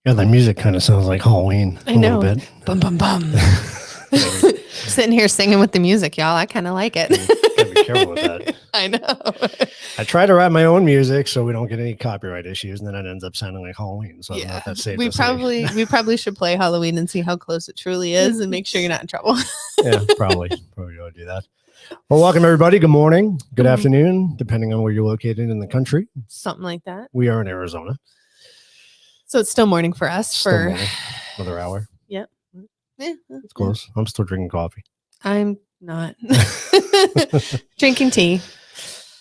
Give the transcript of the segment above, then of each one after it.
Yeah, the music kind of sounds like Halloween. I know. A little bit. Bum, bum, bum. Sitting here singing with the music, y'all. I kind of like it. Gotta be careful with that. I know. I try to write my own music so we don't get any copyright issues, and then it ends up sounding like Halloween. So I don't know if that's safe. We probably should play Halloween and see how close it truly is, and make sure you're not in trouble. Yeah, probably ought to do that. Well, welcome everybody. Good morning, good afternoon, depending on where you're located in the country. Something like that. We are in Arizona, so it's still morning for us. Still morning. Another hour. Yep. Yeah, it's close. I'm still drinking coffee. I'm not drinking tea.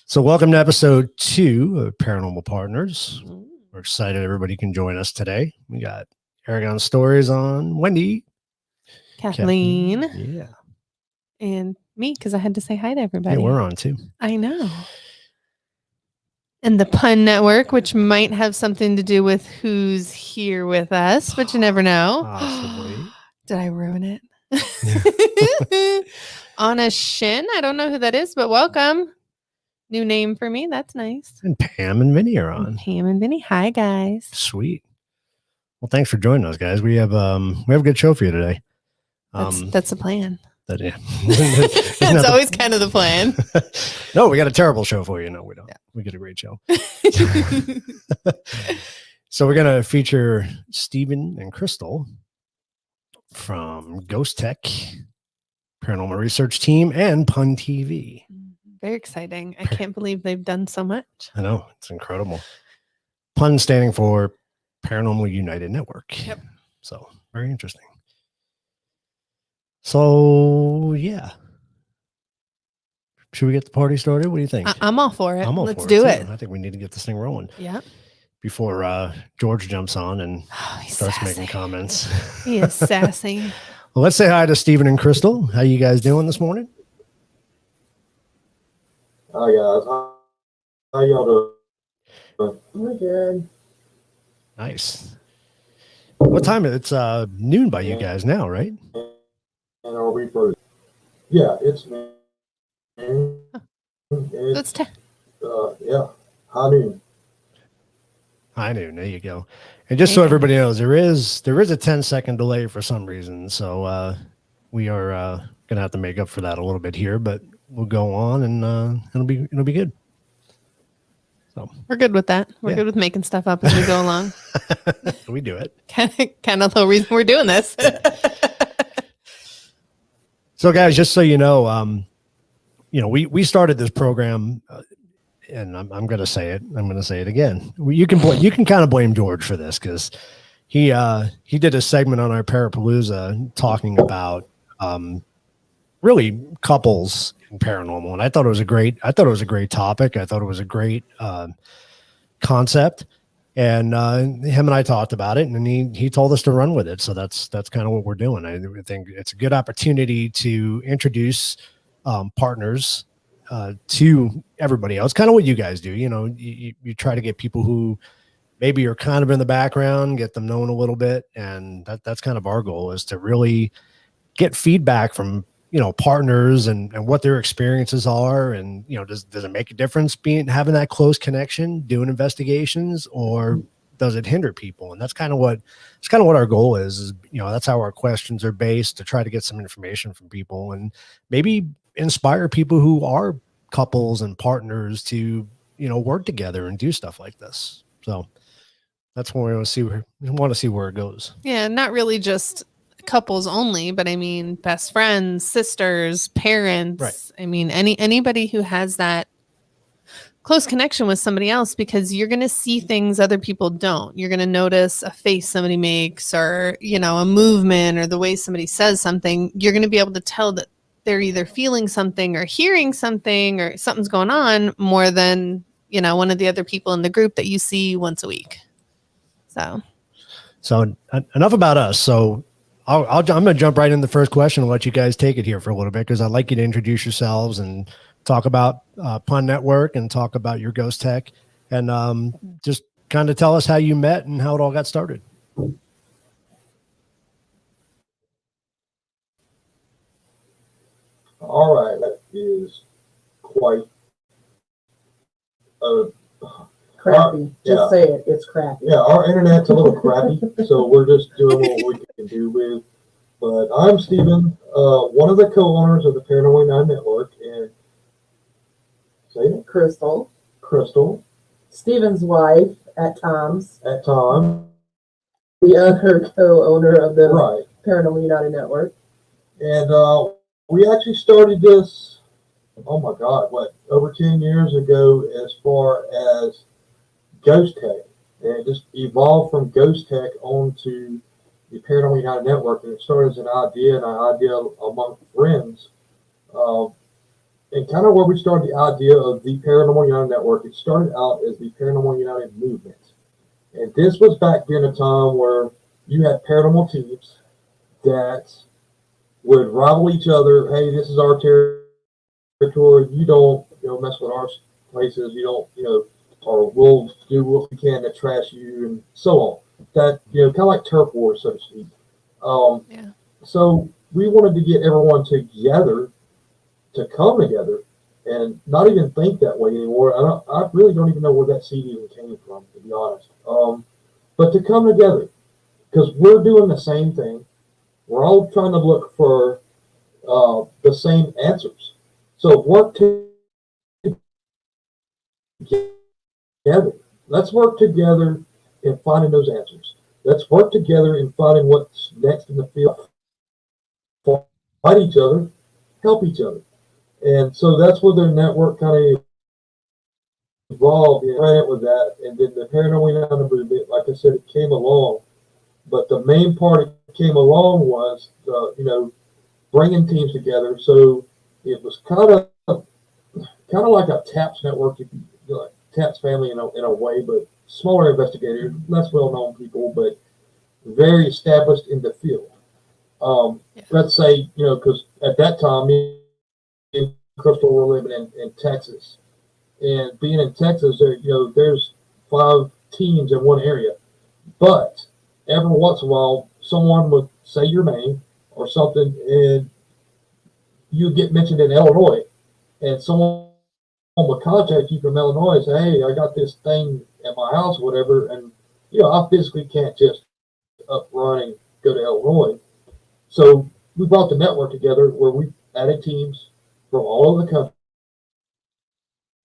So welcome to episode 2 of Paranormal Partners. We're excited everybody can join us today. We got Aragon Stories on Wendy, Kathleen, yeah, and me, because I had to say hi to everybody. Yeah, we're on too. I know. And the Pun Network, which might have something to do with who's here with us, but you never know. Possibly. Did I ruin it? Anna Shin. I don't know who that is, but welcome. New name for me. That's nice. And Pam and Vinny are on. And Pam and Vinny. Hi, guys. Sweet. Well, thanks for joining us, guys. We have a good show for you today. That's the plan. Yeah. That's always kind of the plan. No, we got a terrible show for you. No, we don't. Yeah. We get a great show. So we're going to feature Stephen and Crystal from Ghost Tech, Paranormal Research Team, and Pun TV. Very exciting. I can't believe they've done so much. I know. It's incredible. Pun standing for Paranormal United Network. Yep. So very interesting. So, yeah. Should we get the party started? What do you think? I'm all for it. Let's do it. I think we need to get this thing rolling. Yeah. Before George jumps on and starts sassy. Making comments. He is sassy. Well, let's say hi to Stephen and Crystal. How you guys doing this morning? Hi, guys. How y'all doing? We're good. Nice. What time is it? It's noon by you guys now, right? And are we first? Yeah, it's noon. It's yeah, high noon. High noon. There you go. And just so everybody knows, there is a 10-second delay for some reason. So we are gonna have to make up for that a little bit here, but we'll go on and it'll be good. So we're good with that. We're good with making stuff up as we go along. We do it. Kind of the reason we're doing this. So guys, just so you know, we started this program, and I'm going to say it. I'm going to say it again. You can kind of blame George for this because he did a segment on our Parapalooza talking about really couples in paranormal, and I thought it was a great topic. I thought it was a great concept, and him and I talked about it, and he told us to run with it. So that's kind of what we're doing. I think it's a good opportunity to introduce partners to everybody else. Kind of what you guys do. You try to get people who maybe are kind of in the background, get them known a little bit, and that's kind of our goal, is to really get feedback from partners and what their experiences are, and does it make a difference having that close connection, doing investigations, or does it hinder people? And that's kind of what our goal is that's how our questions are based, to try to get some information from people and maybe inspire people who are couples and partners to work together and do stuff like this. So that's what we want to see where it goes. Yeah, not really just couples only, but I mean best friends, sisters, parents. Right. I mean anybody who has that close connection with somebody else, because you're going to see things other people don't. You're going to notice a face somebody makes, or a movement, or the way somebody says something. You're going to be able to tell that they're either feeling something or hearing something, or something's going on, more than one of the other people in the group that you see once a week. So enough about us. So I'm going to jump right in the first question and let you guys take it here for a little bit, because I'd like you to introduce yourselves and talk about Pun Network and talk about your Ghost Tech, and just kind of tell us how you met and how it all got started. All right, that is quite a Crappy. Yeah. Just say it. It's crappy. Yeah, our internet's a little crappy, so we're just doing what we can do with. But I'm Stephen, one of the co-owners of the Paranormal United Network, and say it, Crystal. Stephen's wife at times. at times. The other co-owner of the Right. Paranormal United Network. And we actually started this, oh my God, over 10 years ago as far as ghost tech. And it just evolved from ghost tech onto the Paranormal United Network. And it started as an idea among friends. And kind of where we started the idea of the Paranormal United Network, it started out as the Paranormal United Movement. And this was back during a time where you had paranormal teams that would rival each other. Hey, this is our territory. You don't, mess with our places. You don't, or we'll do what we can to trash you and so on. That, kind of like turf wars, so to speak. Yeah. So we wanted to get everyone together to come together and not even think that way anymore. I really don't even know where that seed even came from, to be honest. But to come together, because we're doing the same thing. We're all trying to look for the same answers. So work together. Let's work together in finding those answers. Let's work together in finding what's next in the field. Fight each other, help each other. And so that's where their network kind of evolved and ran it with that. And then the Paranormal United movement, like I said, it came along. But the main part it came along was, bringing teams together. So it was kind of like a TAPS network, like TAPS family in a way, but smaller investigators, less well-known people, but very established in the field. Let's say, because at that time, me and Crystal were living in Texas. And being in Texas, there's 5 teams in one area. But every once in a while, someone would say your name or something, and you get mentioned in Illinois. And someone would contact you from Illinois and say, hey, I got this thing at my house or whatever. And, I physically can't just up run and go to Illinois. So we brought the network together where we added teams from all over the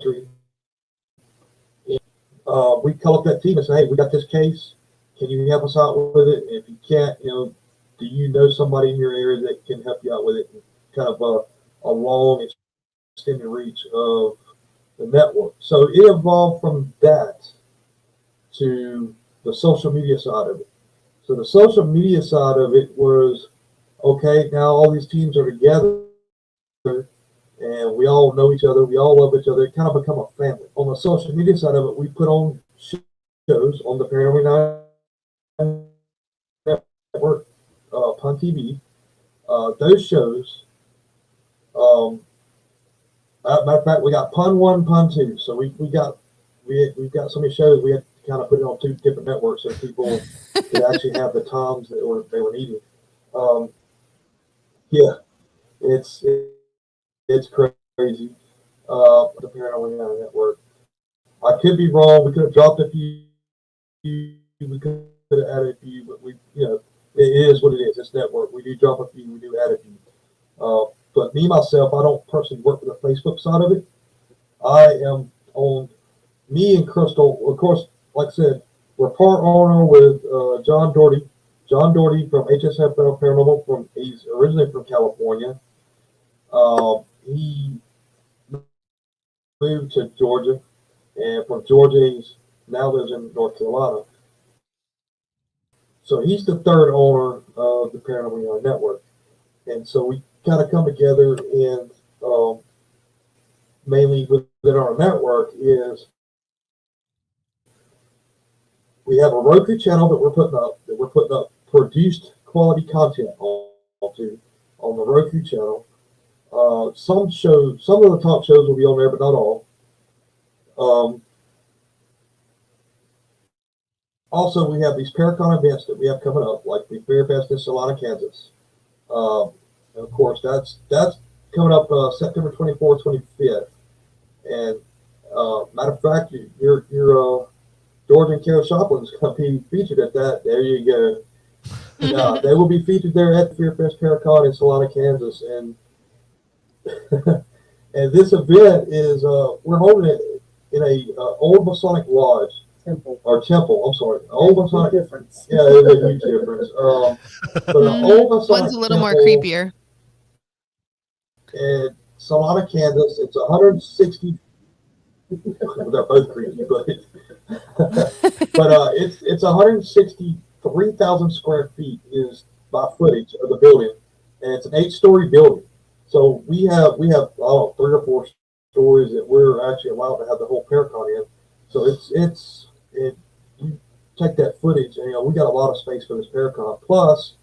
country. And, we call up that team and say, hey, we got this case. Can you help us out with it? If you can't, do you know somebody in your area that can help you out with it? And kind of a long, extended reach of the network. So it evolved from that to the social media side of it. So the social media side of it was, okay, now all these teams are together and we all know each other. We all love each other. It kind of become a family. On the social media side of it, we put on shows on the Paranormal Network, Pun TV. Those shows, matter of fact, we got Pun 1, Pun 2. So we've got so many shows. We had to kind of put it on 2 different networks so people could actually have the times that they were needing. Yeah, it's crazy. The Paranormal United Network. I could be wrong. We could have dropped a few. We could have added a few, but it is what it is. It's network. We do drop a few. We do add a few. But me myself, I don't personally work with the Facebook side of it. I am on. Me and Crystal, of course, like I said, we're part owner with John Doherty. John Doherty from HSFL Paranormal. He's originally from California. He moved to Georgia, and from Georgia, he's now lives in North Carolina. So he's the 3rd owner of the Paranormal United Network, and so we kind of come together and mainly within our network is we have a Roku channel that we're putting up produced quality content on the Roku channel. Some of the top shows will be on there, but not all. Also, we have these Paracon events that we have coming up, like the Bear Fest in Salina, Kansas. And of course, that's coming up September 24th, 25th. And Matter of fact, your George and Carol Shoplin's going to be featured at that. There you go. They will be featured there at the Fear Fest Paracon in Salina, Kansas, and and this event is we're holding it in a old Masonic lodge Temple. or temple. I'm sorry, old Masonic. Difference. Yeah, there's a huge difference. But an old Masonic One's a little more temple creepier. in Salina, Kansas. It's 160. They're both creepy, but it's 163,000 square feet is by footage of the building, and it's an 8-story building. So we have 3 or 4 stories that we're actually allowed to have the whole Paracon in. So you take that footage, and we got a lot of space for this Paracon. Plus,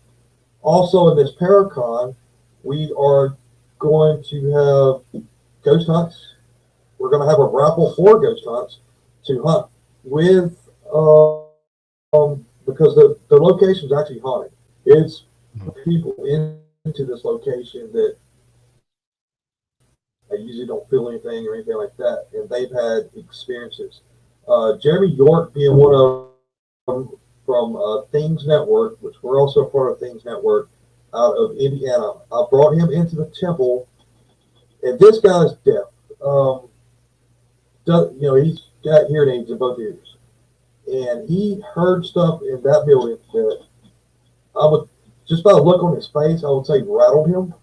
also in this Paracon, we are going to have ghost hunts. We're going to have a raffle for ghost hunts to hunt with, because the location is actually haunted. It's people into this location that they usually don't feel anything or anything like that, and they've had experiences. Jeremy York being one of them from Things Network, which we're also part of Things Network out of Indiana. I brought him into the temple, and this guy's deaf. He's got hearing aids in both ears, and he heard stuff in that building that I would, just by the look on his face, I would say rattled him.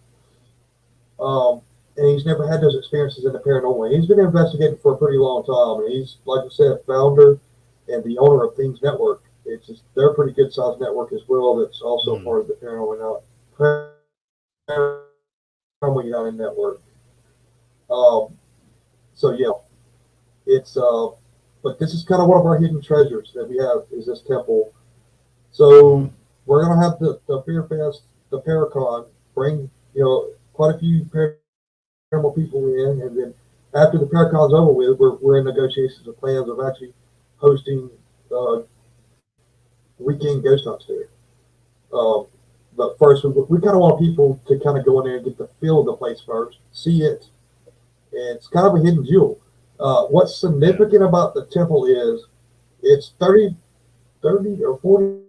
And he's never had those experiences in the paranormal. He's been investigating for a pretty long time, and he's, like I said, founder and the owner of Things Network. They're a pretty good sized network as well. That's also part of the Paranormal United Network. So yeah, it's but this is kind of one of our hidden treasures that we have is this temple. So we're gonna have the Fear Fest, the Paracon, bring quite a few paranormal people in, and then after the Paracon's over with, we're in negotiations with plans of actually hosting weekend ghost hunts there. But first, we kind of want people to kind of go in there and get the feel of the place first, see it. It's kind of a hidden jewel. What's significant about the temple is it's 30 or 40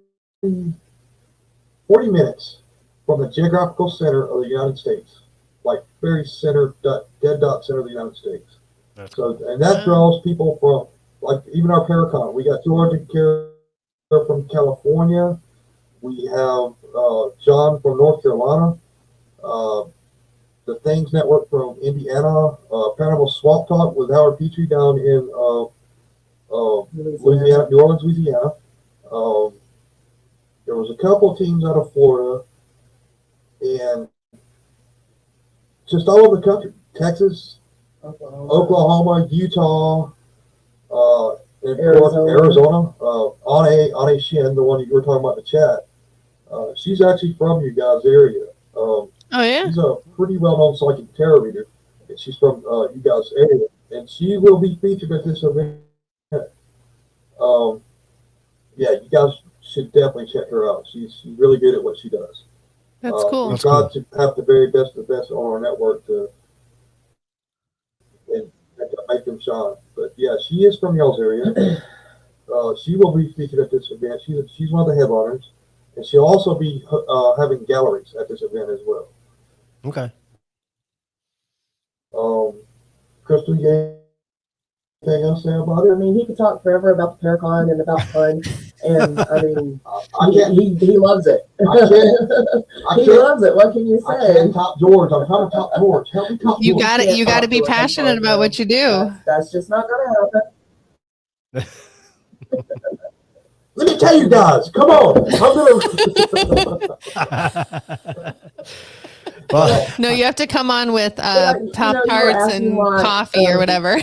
minutes from the geographical center of the United States, like very center, dead dot center of the United States. And that draws people from, like, even our Paracon. We got George and Carol from California. We have John from North Carolina. The Things Network from Indiana. Paranormal Swamp Talk with Howard Petrie down in Louisiana, New Orleans, Louisiana. There was a couple of teams out of Florida, and just all over the country. Texas, Oklahoma, Utah, and Arizona. Ane Shin, the one you were talking about in the chat, she's actually from you guys' area. Oh yeah, she's a pretty well-known psychic tarot reader, and she's from you guys' area, and she will be featured at this event. Yeah, you guys should definitely check her out. She's really good at what she does. that's cool. We've got to have the very best of the best on our network to make them shine. But yeah, she is from y'all's area. She will be featured at this event. She's one of the headliners, and she'll also be having galleries at this event as well. Okay. Crystal, you got anything else to say about it? I mean, he could talk forever about the Paracon and about fun, and I mean, he loves it. He loves it. What can you say? I can't top George. I'm trying to top George. Help me top You George. got it. You got to be passionate about what you do. That's just not going to happen. Let me tell you guys. Come on. Well, No, you have to come on with Yeah, Pop you were Tarts asking and why, coffee or whatever.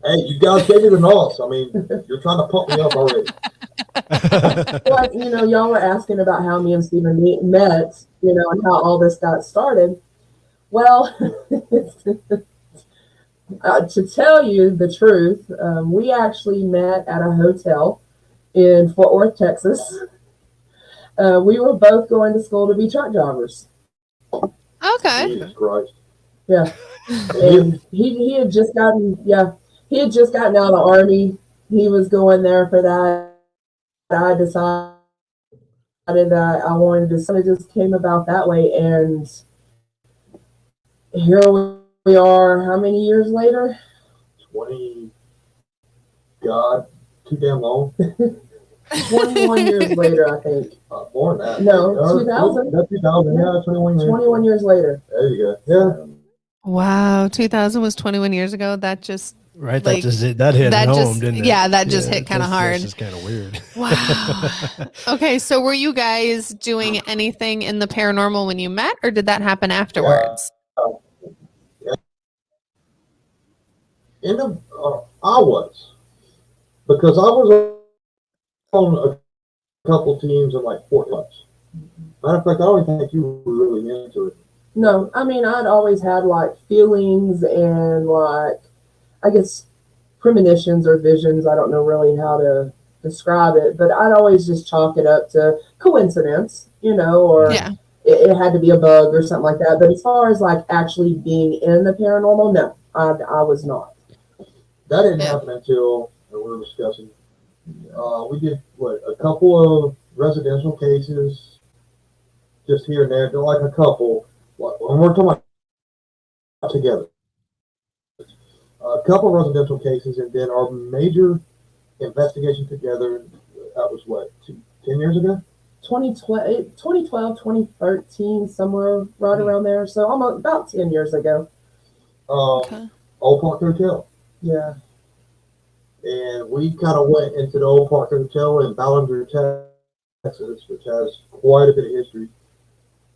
Hey, you guys gave me the nods. I mean, you're trying to pump me up already. But, y'all were asking about how me and Stephen met, and how all this got started. Well, to tell you the truth, we actually met at a hotel in Fort Worth, Texas. We were both going to school to be truck drivers. Oh Okay. Jesus Christ. Yeah. And he had just gotten out of the army. He was going there for that. I decided that I wanted to, so it just came about that way. And here we are, how many years later? 20, God, too damn long. 21 years later, I think. More than that. No, 2000. That's 2000, yeah, 21 years. 21 years later. There you go. Yeah. Wow, 2000 was 21 years ago. That just Right. like, that hit that home, just, didn't it? yeah, that just hit kind of hard. That's just kind of weird. Wow. Okay, so were you guys doing anything in the paranormal when you met, or did that happen afterwards? I was, because I was on a couple teams in like Fort Clubs. Matter of fact, I don't even think you were really into it. No, I mean, I'd always had like feelings and like, I guess, premonitions or visions. I don't know really how to describe it, but I'd always just chalk it up to coincidence, or Yeah. it had to be a bug or something like that. But as far as like actually being in the paranormal, no, I was not. That didn't happen until we were discussing. We did a couple of residential cases, just here and there. They're like a couple. When we're talking about together, a couple of residential cases, and then our major investigation together. That was 10 years ago. 2012, 2013, somewhere right around there. So almost about 10 years ago. Okay. Old Park Hotel. Yeah. And we kind of went into the Old Park Hotel in Ballinger, Texas, which has quite a bit of history.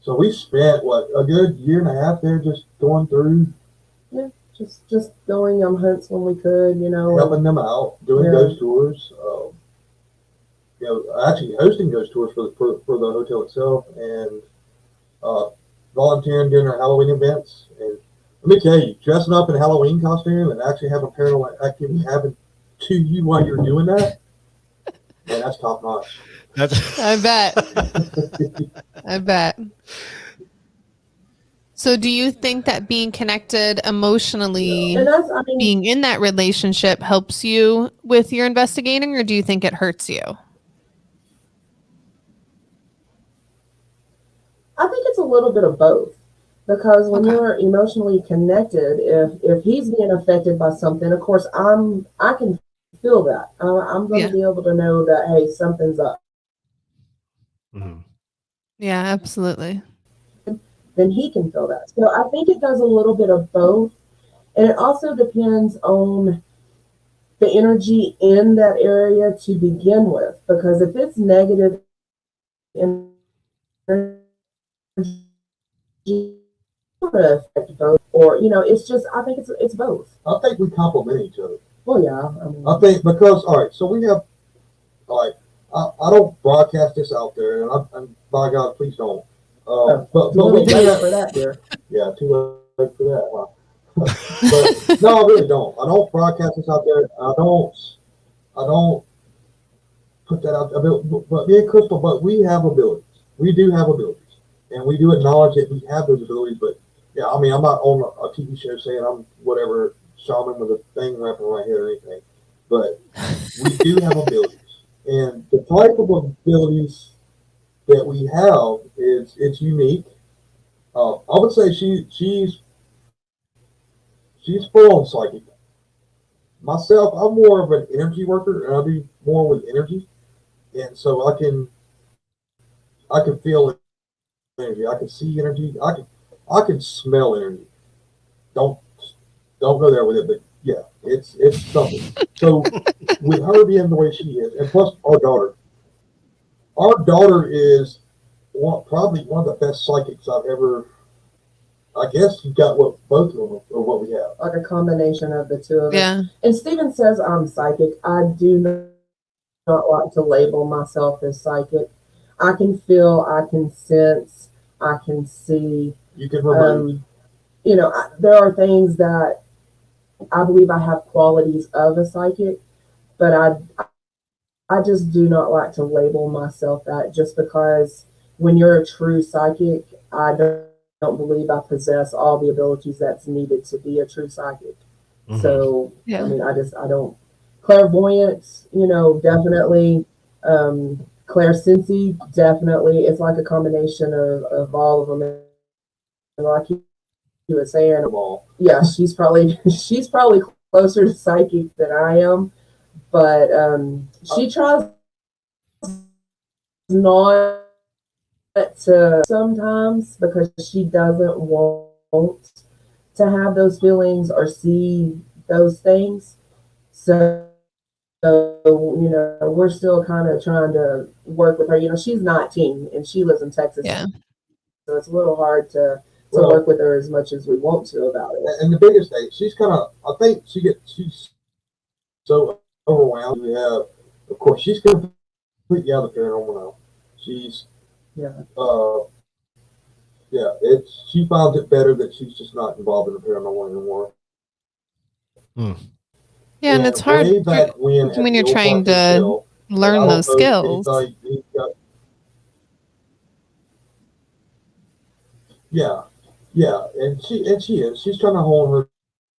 So we spent a good year and a half there, just going through. Yeah, just going on hunts when we could, helping them out, doing ghost tours. Actually hosting ghost tours for the hotel itself, and volunteering during our Halloween events. And let me tell you, dressing up in a Halloween costume and actually having paranormal activity happen to you while you're doing that, man, that's top notch. I bet. I bet. So do you think that being connected emotionally, being in that relationship helps you with your investigating, or do you think it hurts you? I think it's a little bit of both, because when you're emotionally connected, if he's being affected by something, of course I can feel that. I'm going to be able to know that, hey, something's up. Mm-hmm. Yeah, absolutely. Then he can feel that. So I think it does a little bit of both, and it also depends on the energy in that area to begin with, because if it's negative energy, affect both, or it's just, I think it's both. I think we complement each other. Well, yeah. I think because, all right, so we have, I don't broadcast this out there, and by God, please don't. But we do have, for that, dear. Yeah, too late for that, huh? But no, I really don't. I don't broadcast this out there. I don't put that out there. But me and Crystal, but we have abilities. We do have abilities, and we do acknowledge that we have those abilities. But yeah, I mean, I'm not on a TV show saying I'm whatever shaman with a thing wrapped around my head or anything. But we do have abilities, and the type of abilities that we have it's unique. I would say she's full on psychic. Myself, I'm more of an energy worker, and I do more with energy, and so I can feel energy. I can see energy. I can smell energy. Don't go there with it, but yeah, it's something. So with her being the way she is, and plus our daughter is probably one of the best psychics I've ever. I guess you got both of them or what we have. Like a combination of the two of us. Yeah. And Stephen says I'm psychic. I do not like to label myself as psychic. I can feel, I can sense, I can see. You can remove. There are things that I believe I have qualities of a psychic, but I just do not like to label myself that, just because when you're a true psychic, I don't believe I possess all the abilities that's needed to be a true psychic. Mhm. So, Yeah. I mean, I don't, clairvoyance, definitely, clairsensing, definitely. It's like a combination of all of them. And like you were saying, yeah, she's probably closer to psychic than I am, but she tries not to sometimes because she doesn't want to have those feelings or see those things. So, we're still kind of trying to work with her. She's 19 and she lives in Texas. Yeah. So it's a little hard to Well, work with her as much as we want to about it. And the biggest thing, she's kind of, I think she's so overwhelmed. We have, of course, she's completely out of the paranormal now. She's, Yeah. yeah, she finds it better that she's just not involved in the paranormal anymore. Yeah, and it's hard way back when you're trying to Hill, learn those skills. Yeah, and she's trying to hone her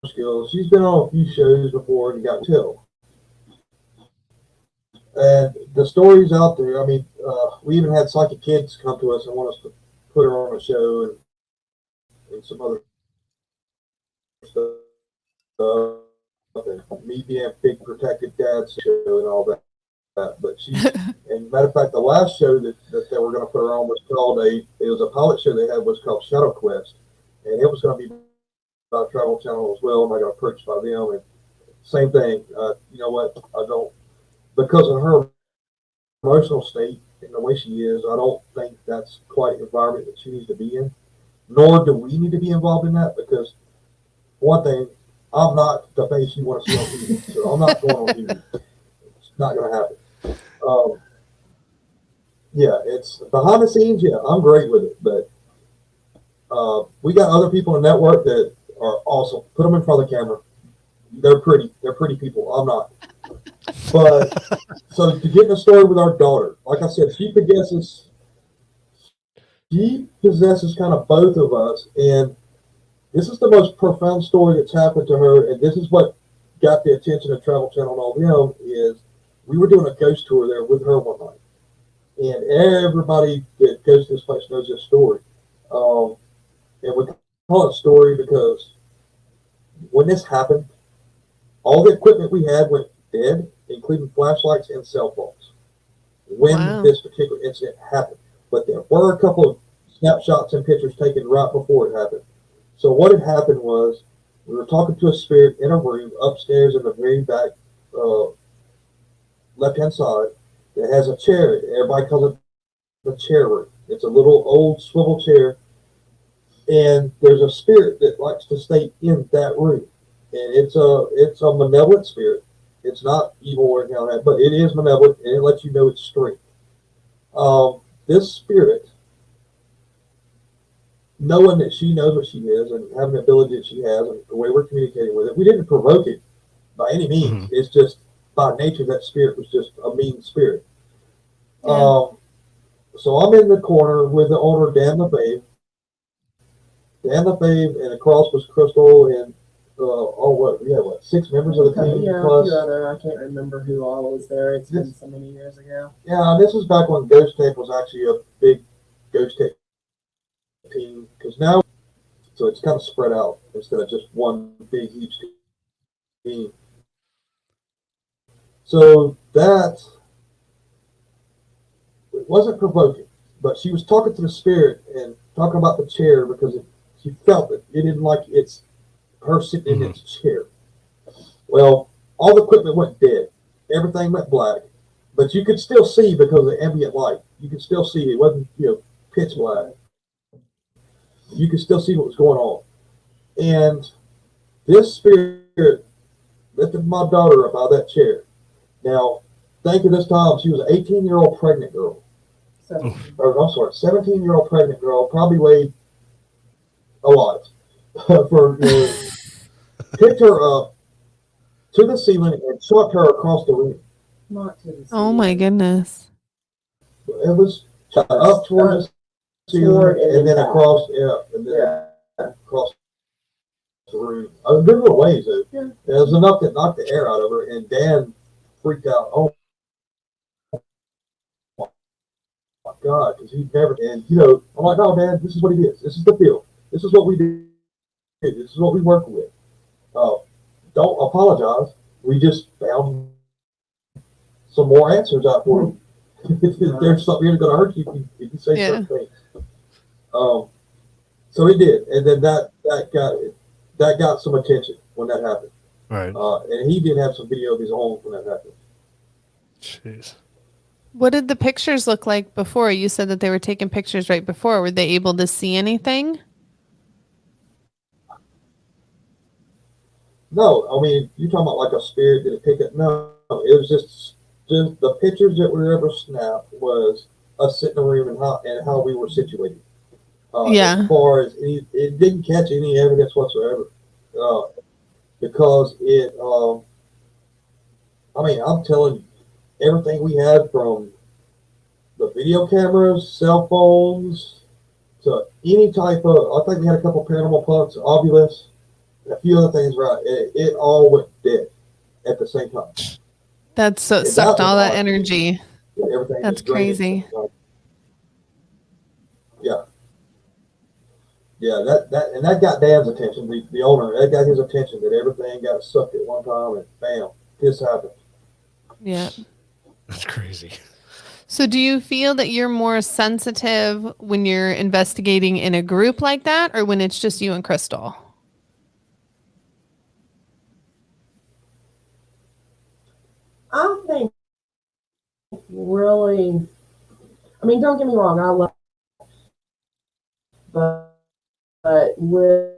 skills. She's been on a few shows before and got killed. And the stories out there. I mean, we even had psychic kids come to us and want us to put her on a show and some other stuff. And me being a big protected dad show and all that. But and matter of fact, the last show that they were going to put her on was called it was a pilot show they had was called Shadow Quest, and it was going to be about Travel Channel as well, and I got approached by them, and same thing. You know what? I don't, because of her emotional state and the way she is, I don't think that's quite the environment that she needs to be in, nor do we need to be involved in that, because one thing, I'm not the face you want to see on TV, so I'm not going on TV. It's not going to happen. Yeah, it's behind the scenes. Yeah, I'm great with it, but we got other people in the network that are awesome. Put them in front of the camera. They're pretty. They're pretty people. I'm not. But so to get in the story with our daughter, like I said, she possesses kind of both of us, and this is the most profound story that's happened to her, and this is what got the attention of Travel Channel and all them. Is we were doing a ghost tour there with her one night. And everybody that goes to this place knows this story. And we call it a story because when this happened, all the equipment we had went dead, including flashlights and cell phones, when this particular incident happened. But there were a couple of snapshots and pictures taken right before it happened. So what had happened was we were talking to a spirit in a room upstairs in the very back left-hand side. It has a chair. Everybody calls it the chair room. It's a little old swivel chair, and there's a spirit that likes to stay in that room. And it's a malevolent spirit. It's not evil or anything like that, but it is malevolent, and it lets you know its strength. This spirit, knowing that she knows what she is and having the ability that she has and the way we're communicating with it, we didn't provoke it by any means. It's just by nature that spirit was just a mean spirit. Yeah. So I'm in the corner with the owner, Dan LaFave. Dan LaFave, and across was Crystal and we had 6 members of the team. Yeah, plus, a few other. I can't remember who all was there. It's been so many years ago. Yeah, and this was back when Ghost Tape was actually a big Ghost Tape team, because now, so it's kind of spread out instead of just one big huge team. So that it wasn't provoking, but she was talking to the spirit and talking about the chair because she felt that it didn't like it's her sitting in its chair. Well, all the equipment went dead. Everything went black, but you could still see because of the ambient light. You could still see. It wasn't pitch black. You could still see what was going on. And this spirit lifted my daughter up out of that chair. Now, think of this time, she was an 18-year-old pregnant girl. I'm sorry, 17-year-old pregnant girl, probably weighed a lot. Picked her up to the ceiling and chucked her across the room. Not to the ceiling. Oh my goodness. It was up towards the toward and then back. across, and then Yeah. across the room. I was good little ways. Yeah. It was enough to knock the air out of her, and Dan freaked out. Oh my God, because he'd never. And I'm like, oh man, this is what it is. This is the field. This is what we do. This is what we work with. Don't apologize. We just found some more answers out for you. If there's something that's going to hurt you if you say certain things. So he did, and then that got some attention when that happened. Right. And he did have some video of his own when that happened. Jeez. What did the pictures look like before? You said that they were taking pictures right before. Were they able to see anything? No, I mean, you're talking about like a spirit did it pick up? No, it was just the pictures that were ever snapped was us sitting in the room and how we were situated. As far as it didn't catch any evidence whatsoever, because it. I mean, I'm telling you, everything we had from the video cameras, cell phones, to any type of. I think we had a couple paranormal punks, Ovilus, and a few other things. Right, it all went dead at the same time. That's so sucked all that energy. Everything. That's crazy. Yeah. Yeah, that got Dan's attention, the owner. That got his attention that everything got sucked at one time, and bam, this happened. Yeah. That's crazy. So do you feel that you're more sensitive when you're investigating in a group like that, or when it's just you and Crystal? I think really, I mean, don't get me wrong, I love, but with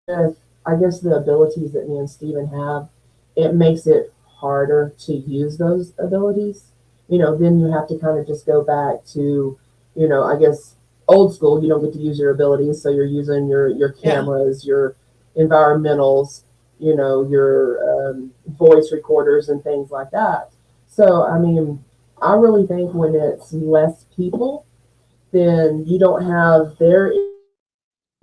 I guess the abilities that me and Stephen have, it makes it harder to use those abilities. Then you have to kind of just go back to, I guess old school. You don't get to use your abilities, so you're using your cameras, your environmentals, your voice recorders and things like that. So, I mean, I really think when it's less people, then you don't have their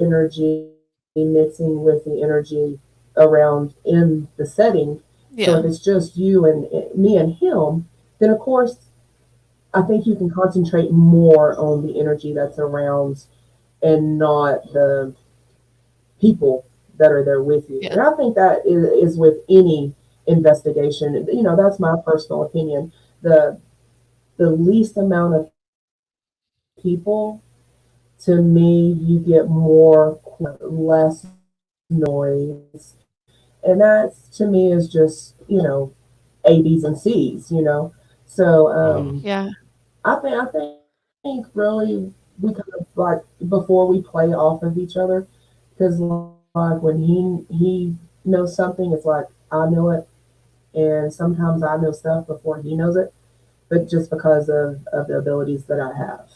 energy mixing with the energy around in the setting. Yeah. So if it's just you and me and him, then of course, I think you can concentrate more on the energy that's around and not the people that are there with you. Yeah. And I think that is with any investigation. That's my personal opinion. The least amount of people, to me, you get more, less noise. And that, to me, is just, A, B's, and C's, So, Yeah. I think really we kind of like before we play off of each other, because like when he knows something, it's like I know it, and sometimes I know stuff before he knows it, but just because of the abilities that I have.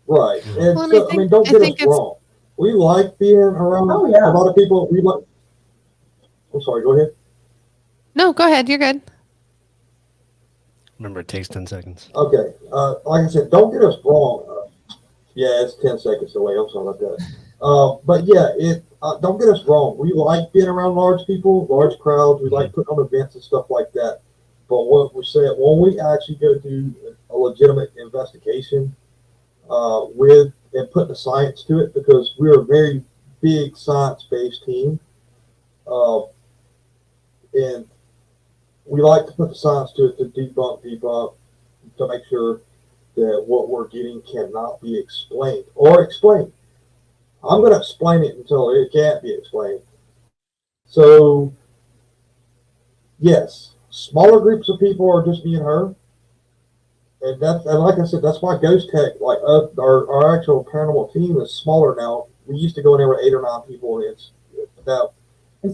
Right, and Well, so I mean, don't get us wrong. We like being around a lot of people. We like. I'm sorry. Go ahead. No, go ahead. You're good. Remember, it takes 10 seconds. Okay. Like I said, don't get us wrong. Yeah, it's 10 seconds away. I'm sorry about that. But yeah, don't get us wrong. We like being around large people, large crowds. We like putting on events and stuff like that. But what we said, when we actually go do a legitimate investigation with and putting the science to it, because we're a very big science-based team, and we like to put the science to it to debunk, to make sure that what we're getting cannot be explained or explained. I'm going to explain it until it can't be explained. So, yes, smaller groups of people are just me and her. And like I said, that's why Ghost Tech, like our actual paranormal team, is smaller now. We used to go in there with 8 or 9 people, and it's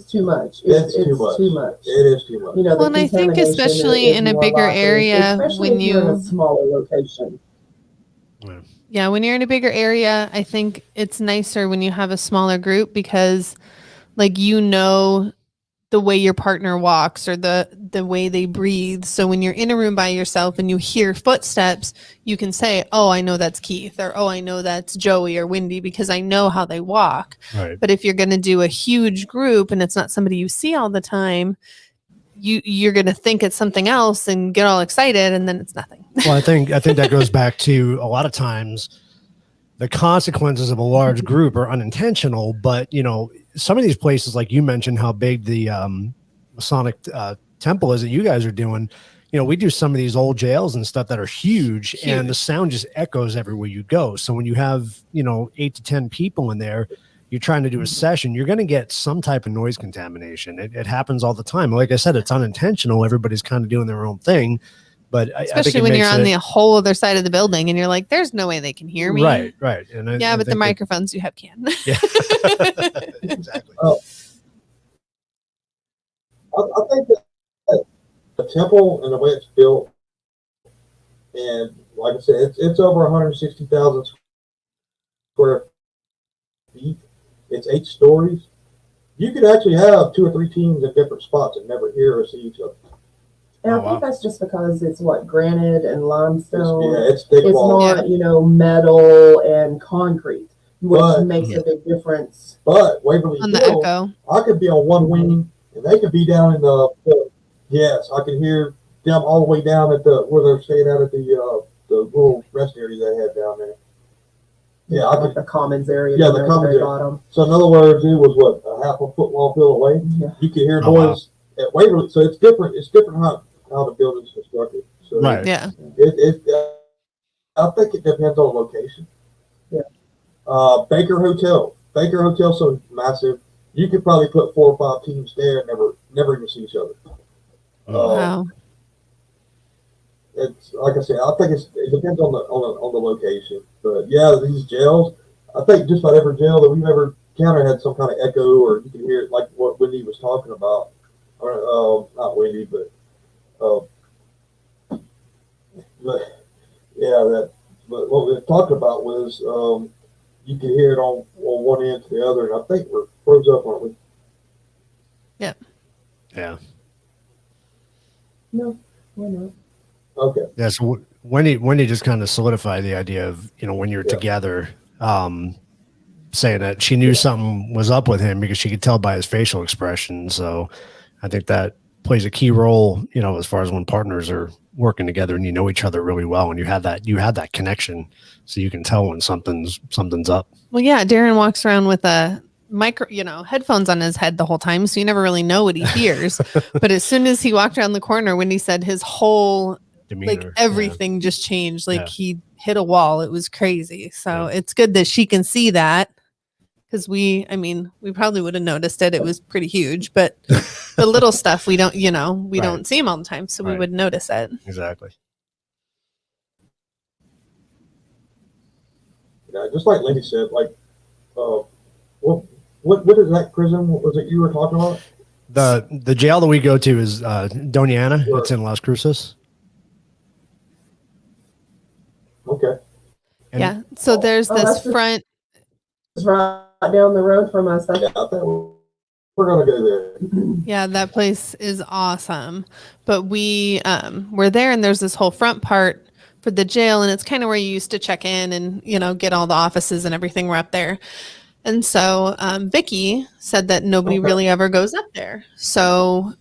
too much. It's too much. It is too much. Well, and I think especially in a bigger area, especially when if you're in you a smaller location. Yeah, when you're in a bigger area, I think it's nicer when you have a smaller group, because like the way your partner walks or the way they breathe. So when you're in a room by yourself and you hear footsteps, you can say, oh, I know that's Keith, or oh, I know that's Joey or Wendy, because I know how they walk. Right. But if you're going to do a huge group and it's not somebody you see all the time, you're going to think it's something else and get all excited, and then it's nothing. Well, I think that goes back to a lot of times the consequences of a large group are unintentional, but some of these places, like you mentioned, how big the Masonic temple is that you guys are doing. We do some of these old jails and stuff that are huge, and the sound just echoes everywhere you go. So when you have 8 to 10 people in there, you're trying to do a session, you're going to get some type of noise contamination. It happens all the time. Like I said, it's unintentional. Everybody's kind of doing their own thing. But especially when you're on the whole other side of the building and you're like, there's no way they can hear me. Right. And but the microphones you have can. Yeah. Exactly. I think that the temple and the way it's built, and like I said, it's over 160,000 square feet. It's 8 stories. You could actually have 2 or 3 teams in different spots and never hear or see each other. And I think that's just because it's granite and limestone. It's thick wall. Not, metal and concrete, which makes a big difference. But Waverly on Hill, the echo, I could be on one wing and they could be down in yes, I can hear them all the way down at where they're staying out at the little rest area they had down there. Yeah, like the commons area. Yeah, the commons area. Bottom. So in other words, it was a half a football field away. Yeah. You could hear noise at Waverly. So it's different. It's different how the building's constructed. So right. Yeah. I think it depends on the location. Yeah. Baker Hotel. Baker Hotel's so massive. You could probably put 4 or 5 teams there and never even see each other. Wow. It's like I said, I think it depends on the location. But yeah, these jails, I think just about every jail that we've ever encountered had some kind of echo, or you can hear it, like what Wendy was talking about. Or not Wendy, but yeah, but what we were talking about was you could hear it on one end to the other, and I think we're froze up, aren't we? Yeah. Yeah. No, we're not. Okay. Yeah. So Wendy just kind of solidified the idea of, when you're together, saying that she knew something was up with him because she could tell by his facial expression. So I think that plays a key role, as far as when partners are working together and you know each other really well, and you have that connection, so you can tell when something's up. Well, yeah, Darren walks around with a headphones on his head the whole time, so you never really know what he hears. But as soon as he walked around the corner, when he said his whole demeanor, everything just changed. He hit a wall. It was crazy. So it's good that she can see that, because we probably would have noticed it. It was pretty huge, but the little stuff we don't, we don't see him all the time, so we would notice it. Exactly. Yeah, just like Lindy said, what is that prison? What was it you were talking about? The jail that we go to is Doniana. Sure. It's in Las Cruces. Okay. And so there's this front. It's right down the road from us. Yeah, I think we're gonna go there. Yeah, that place is awesome. But we're there, and there's this whole front part for the jail, and it's kind of where you used to check in and get all the offices and everything were up there. And so Vicky said that nobody really ever goes up there. So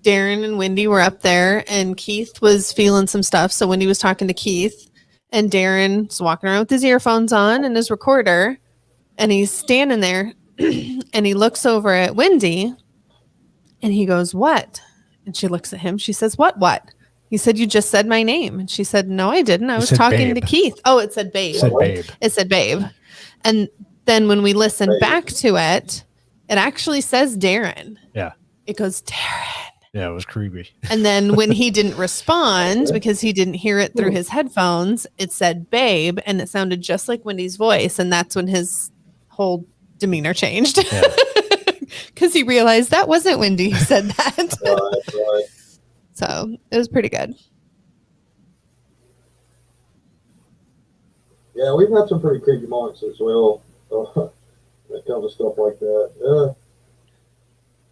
Darren and Wendy were up there, and Keith was feeling some stuff. So Wendy was talking to Keith, and Darren's walking around with his earphones on and his recorder, and he's standing there and he looks over at Wendy and he goes, "What?" And she looks at him. She says, What? He said, "You just said my name." And she said, "No, I didn't. I was talking to Keith." Oh, it said Babe. It said Babe. And then when we listen back to it, it actually says Darren. Yeah. It goes, Darren. Yeah, it was creepy. And then when he didn't respond because he didn't hear it through his headphones, it said Babe, and it sounded just like Wendy's voice. And that's when his whole demeanor changed. Because he realized that wasn't Wendy who said that. Right. So it was pretty good. Yeah, we've had some pretty creepy moments as well. That kind of stuff like that.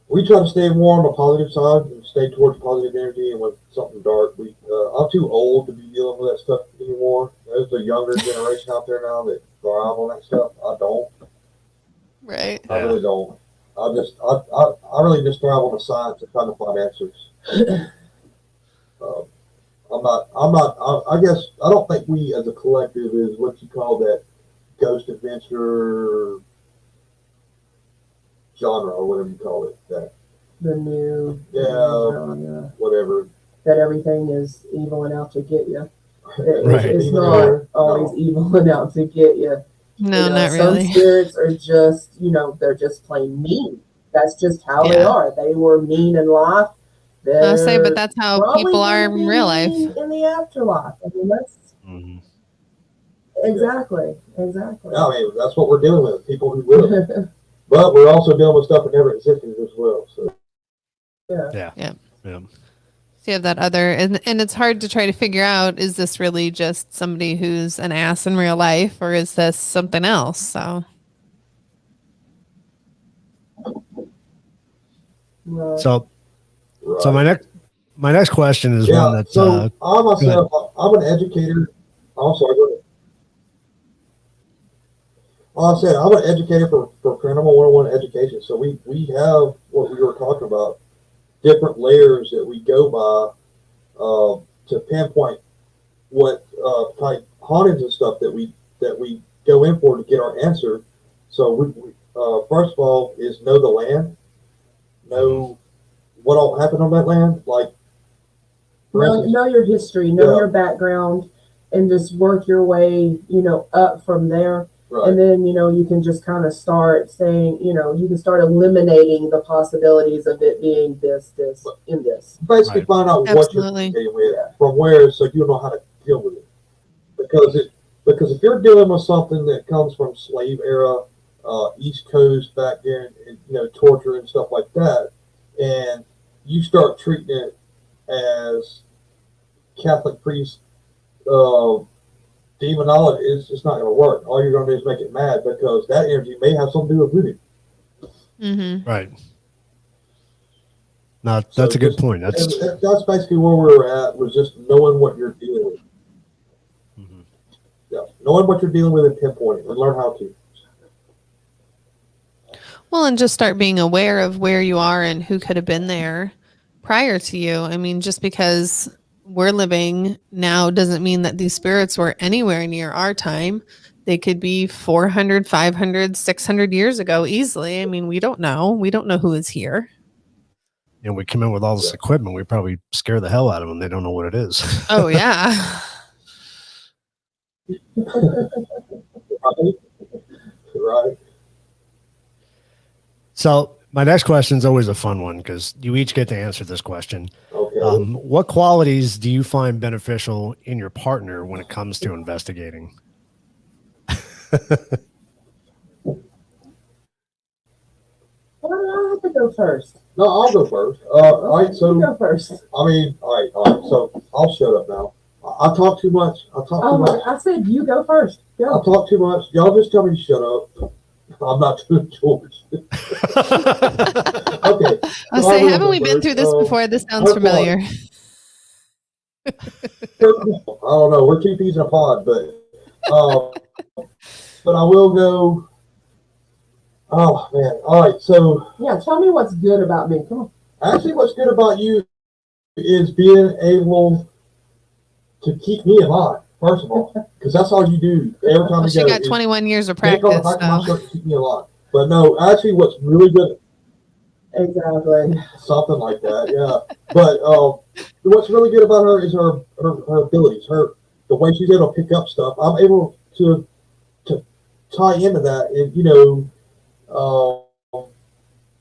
we try to stay more on the positive side and stay towards positive energy. And with something dark, I'm too old to be dealing with that stuff anymore. There's a younger generation out there now that thrive on that stuff. I don't. Right. I really don't. I really just thrive on the science and trying to find answers. I guess I don't think we as a collective is what you call that ghost adventure genre or whatever you call it. The new genre, whatever. That everything is evil and out to get you. Right. It's not always evil and out to get you. No, not really. Some spirits are just, they're just plain mean. That's just how they are. They were mean in life. I'll say, but that's how people are in real life. In the afterlife. I mean, that's exactly. I mean, that's what we're dealing with. People who will. But we're also dealing with stuff that never existed as well. So Yeah. So you have that other, and it's hard to try to figure out, is this really just somebody who's an ass in real life, or is this something else? So. So my next question is one that. So I myself, I'm an educator. I'm sorry. Go ahead. I said I'm an educator for Paranormal 101 education. So we have what we were talking about, different layers that we go by to pinpoint what type hauntings and stuff that we go in for to get our answer. So we first of all is know the land, know what all happened on that land, like know your history, know your background, and just work your way, up from there. Right. And then, you can just kind of start saying, you can start eliminating the possibilities of it being this, and this. Basically find out what you're dealing with from where, so you know how to deal with it. Because if you're dealing with something that comes from slave era, East Coast back there, and torture and stuff like that, and you start treating it as Catholic priest demonology, it's just not going to work. All you're going to do is make it mad, because that energy may have something to do with voodoo. Mm-hmm. Right. No, that's a good point. That's basically where we're at, was just knowing what you're dealing with. Mm-hmm. Yeah, knowing what you're dealing with and pinpointing, and learn how to. Well, and just start being aware of where you are and who could have been there prior to you. I mean, just because we're living now doesn't mean that these spirits were anywhere near our time. They could be 400, 500, 600 years ago easily. I mean, we don't know. We don't know who is here. And we come in with all this equipment, we probably scare the hell out of them. They don't know what it is. Oh, yeah. Right. So my next question is always a fun one, because you each get to answer this question. Okay. What qualities do you find beneficial in your partner when it comes to investigating? Well, I have to go first. No, I'll go first. All right, so you go first. I mean, all right. So I'll shut up now. I talk too much. Too much. I said you go first. Go. I talk too much. Y'all just tell me to shut up. I'm not doing George. Okay. I'll say, haven't we been through this before? This sounds familiar. I don't know. We're two peas in a pod, but I will go. Oh man! All right, so yeah, tell me what's good about me. Come on. Actually, what's good about you is being able to keep me in line. First of all, because that's all you do every time you got 21 years of practice. To keep me alive. But no, actually, what's really good. Exactly. Something like that, yeah. But what's really good about her is her abilities, the way she's able to pick up stuff. I'm able to tie into that, and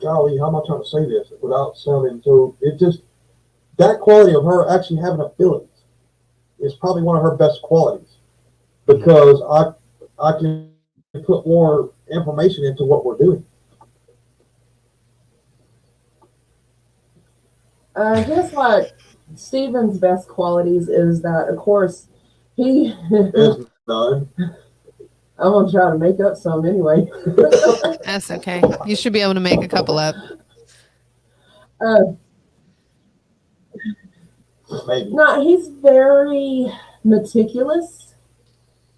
golly, how am I trying to say this without sounding so? It's just that quality of her actually having abilities is probably one of her best qualities, because I can put more information into what we're doing. I guess like Stephen's best qualities is that, of course, he is none. I'm gonna try to make up some anyway. That's okay. You should be able to make a couple up. Uh, Maybe. no, he's very meticulous,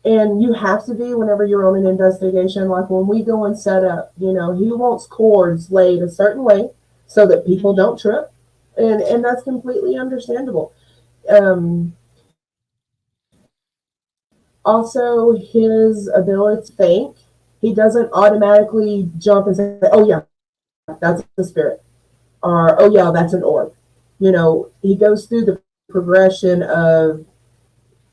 and you have to be whenever you're on an investigation. Like when we go and set up, he wants cords laid a certain way so that people don't trip, and that's completely understandable. Also, his ability to think, he doesn't automatically jump and say, "Oh yeah, that's a spirit," or "Oh yeah, that's an orb." He goes through the progression of,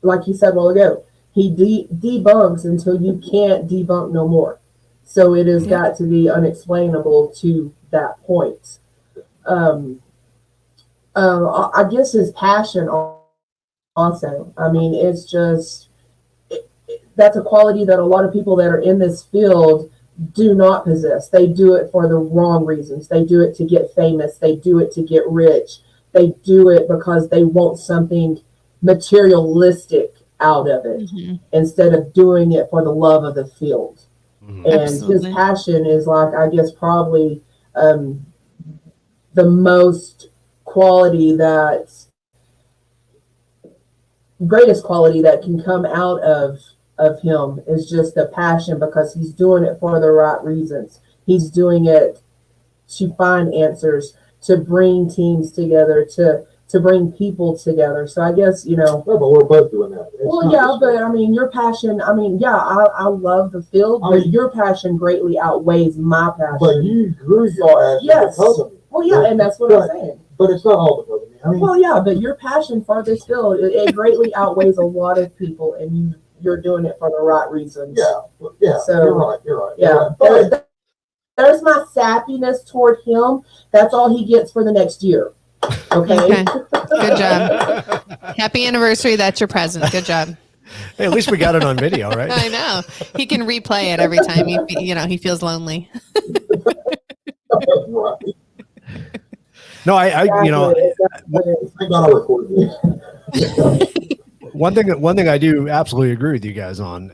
like you said a while ago, he debunks until you can't debunk no more. So it has got to be unexplainable to that point. I guess his passion also. I mean, it's just, that's a quality that a lot of people that are in this field do not possess. They do it for the wrong reasons. They do it to get famous. They do it to get rich. They do it because they want something materialistic out of it instead of doing it for the love of the field. And his passion is, like, I guess probably the most greatest quality that can come out of him is just the passion, because he's doing it for the right reasons. He's doing it to find answers, to bring teams together, to bring people together. So I guess, No, but we're both doing that. But I mean, your passion, I love the field, but your passion greatly outweighs my passion. But you grew your passion because of me. Well, yeah, and that's what I'm saying. But it's not all because of me. But your passion for this field, it greatly outweighs a lot of people, and you're doing it for the right reasons. Yeah. So you're right. Yeah, but there's my sappiness toward him. That's all he gets for the next year. Okay. Good job. Happy anniversary. That's your present. Good job. Hey, at least we got it on video, right? I know. He can replay it every time he feels lonely. No, I gotta record this. One thing I do absolutely agree with you guys on.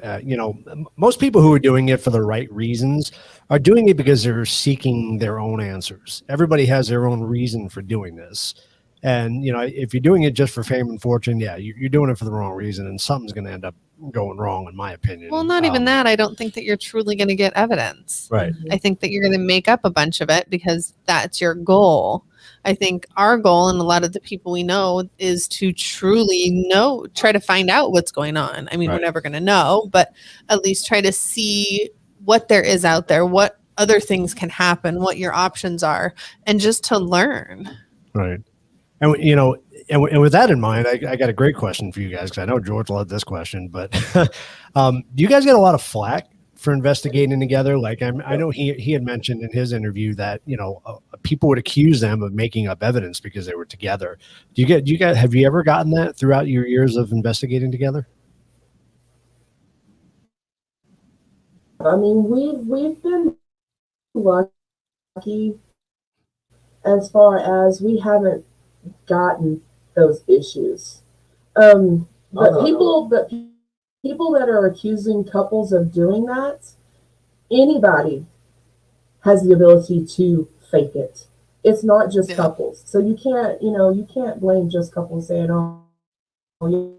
Most people who are doing it for the right reasons are doing it because they're seeking their own answers. Everybody has their own reason for doing this, and if you're doing it just for fame and fortune, you're doing it for the wrong reason, and something's going to end up going wrong, in my opinion. Well, not even that. I don't think that you're truly going to get evidence. Right. I think that you're going to make up a bunch of it because that's your goal. I think our goal, and a lot of the people we know, is to truly try to find out what's going on. I mean, We're never going to know, but at least try to see what there is out there, what other things can happen, what your options are, and just to learn. Right. And, and with that in mind, I got a great question for you guys, because I know George loved this question, but do you guys get a lot of flack for investigating together? Like, I know he had mentioned in his interview that, people would accuse them of making up evidence because they were together. Have you ever gotten that throughout your years of investigating together? I mean, we've been lucky as far as we haven't gotten those issues. But people that are accusing couples of doing that, anybody has the ability to fake it. It's not just couples. So you can't blame just couples saying, "Oh, you're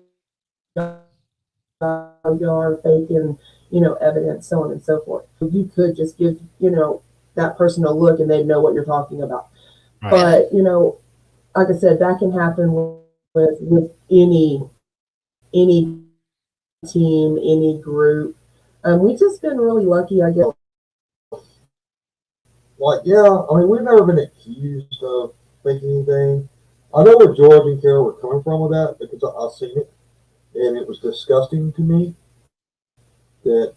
faking, evidence," so on and so forth. You could just give, that person a look and they'd know what you're talking about. Right. But, like I said, that can happen with any team, any group. We've just been really lucky, I guess. We've never been accused of faking anything. I know where George and Carol were coming from with that, because I've seen it, and it was disgusting to me that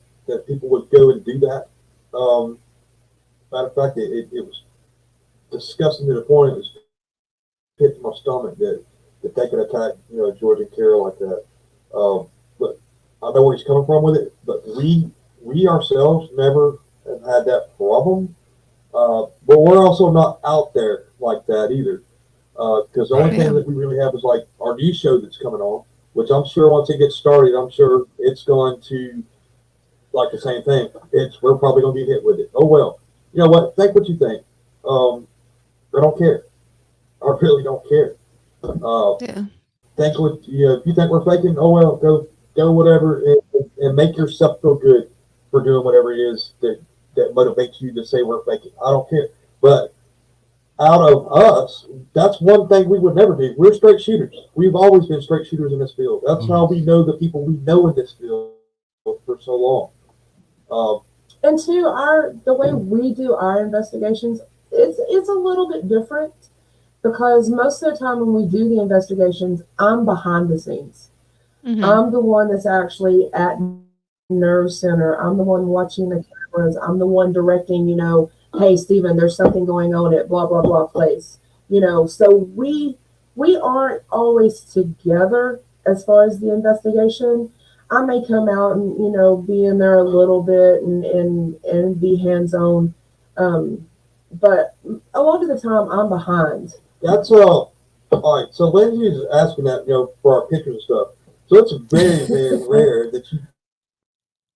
people would go and do that. Matter of fact, it was disgusting to the point it was hit my stomach that they could attack, George and Carol like that. But I know where he's coming from with it. But we ourselves never have had that problem. But we're also not out there like that either. Because the only thing that we really have is like our new show that's coming on, which I'm sure once it gets started, I'm sure it's going to, like the same thing. We're probably going to be hit with it. Oh well, you know what? Think what you think. I don't care. I really don't care. Yeah. Think what if you think we're faking, oh well, go whatever and make yourself feel good for doing whatever it is that motivates you to say we're faking. I don't care. But out of us, that's one thing we would never do. We're straight shooters. We've always been straight shooters in this field. That's how we know the people we know in this field for so long. And two, the way we do our investigations, it's a little bit different because most of the time when we do the investigations, I'm behind the scenes. Mhm. I'm the one that's actually at nerve center. I'm the one watching the cameras. I'm the one directing, hey, Stephen, there's something going on at blah, blah, blah place. So we aren't always together as far as the investigation. I may come out and, be in there a little bit and be hands-on. But a lot of the time I'm behind. That's all right. So Lindsay is asking that, for our pictures and stuff. So it's very, very rare that you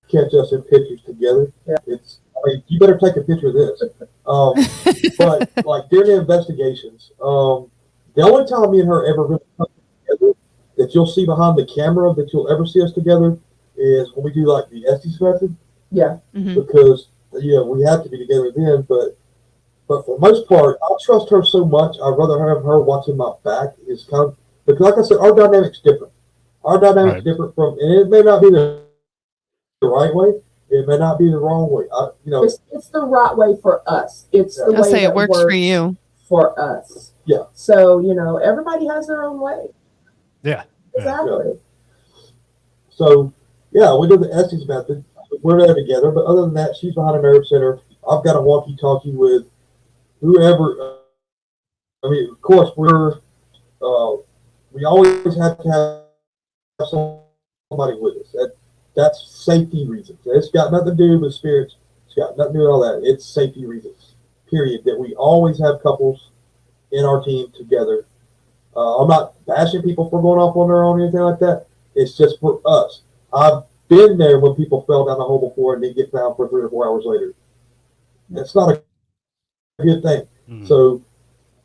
catch us in pictures together. Yeah. You better take a picture of this. But like during the investigations, the only time me and her ever really come together that you'll see behind the camera that you'll ever see us together is when we do like the Estes method. Yeah. Mhm. Because we have to be together then, but for the most part, I trust her so much. I'd rather have her watching my back. Is kind of because, like I said, our dynamic's different. Our dynamic's different and it may not be the right way. It may not be the wrong way. It's the right way for us. It's the I'll way say that it works for you. For us. Yeah. So, everybody has their own way. Yeah. Exactly. Yeah. So, we do the Estes method. We're there together, but other than that, she's behind a nerve center. I've got a walkie-talkie with whoever. Of course, we always have to have somebody with us. That's safety reasons. It's got nothing to do with spirits. It's got nothing to do with all that. It's safety reasons, period. That we always have couples in our team together. I'm not bashing people for going off on their own or anything like that. It's just for us. I've been there when people fell down the hole before and they get found for 3 or 4 hours later. That's not a good thing. Mm-hmm. So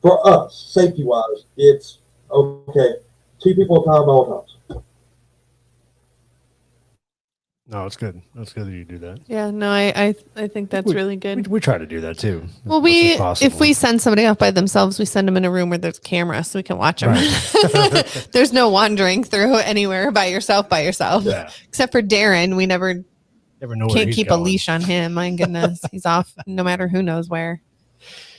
for us, safety-wise, it's okay. 2 people at a time, all times. No, it's good. That's good that you do that. Yeah, no, I think that's really good. We try to do that too. Well, if we send somebody off by themselves, we send them in a room where there's a camera so we can watch them. Right. There's no wandering through anywhere by yourself. Yeah. Except for Darren, we never know can't keep going. A leash on him. My goodness, he's off no matter who knows where.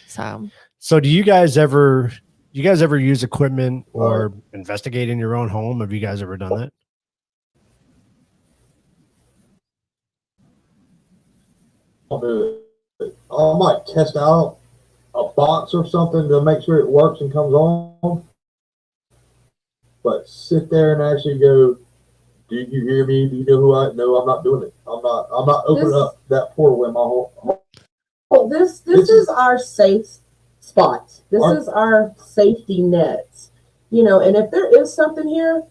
So do you guys ever use equipment or investigate in your own home? Have you guys ever done that? I might test out a box or something to make sure it works and comes on. But sit there and actually go, do you hear me? Do you know who I know? I'm not doing it. I'm not opening up that portal in my home. Well, this is our safe spot. This is our safety net. And if there is something here,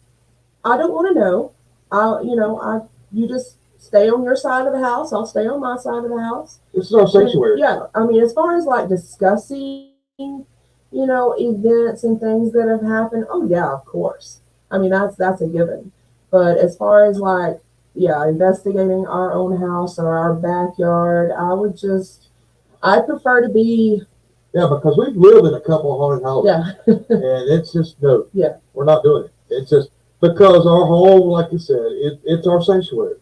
I don't want to know. You just stay on your side of the house. I'll stay on my side of the house. This is our sanctuary. Yeah. As far as like discussing, events and things that have happened. Oh yeah, of course. That's a given. But as far as investigating our own house or our backyard, I prefer to be. Yeah, because we've lived in a couple of haunted houses. Yeah. And it's just, no. Yeah. We're not doing it. It's just because our home, like you said, it's our sanctuary.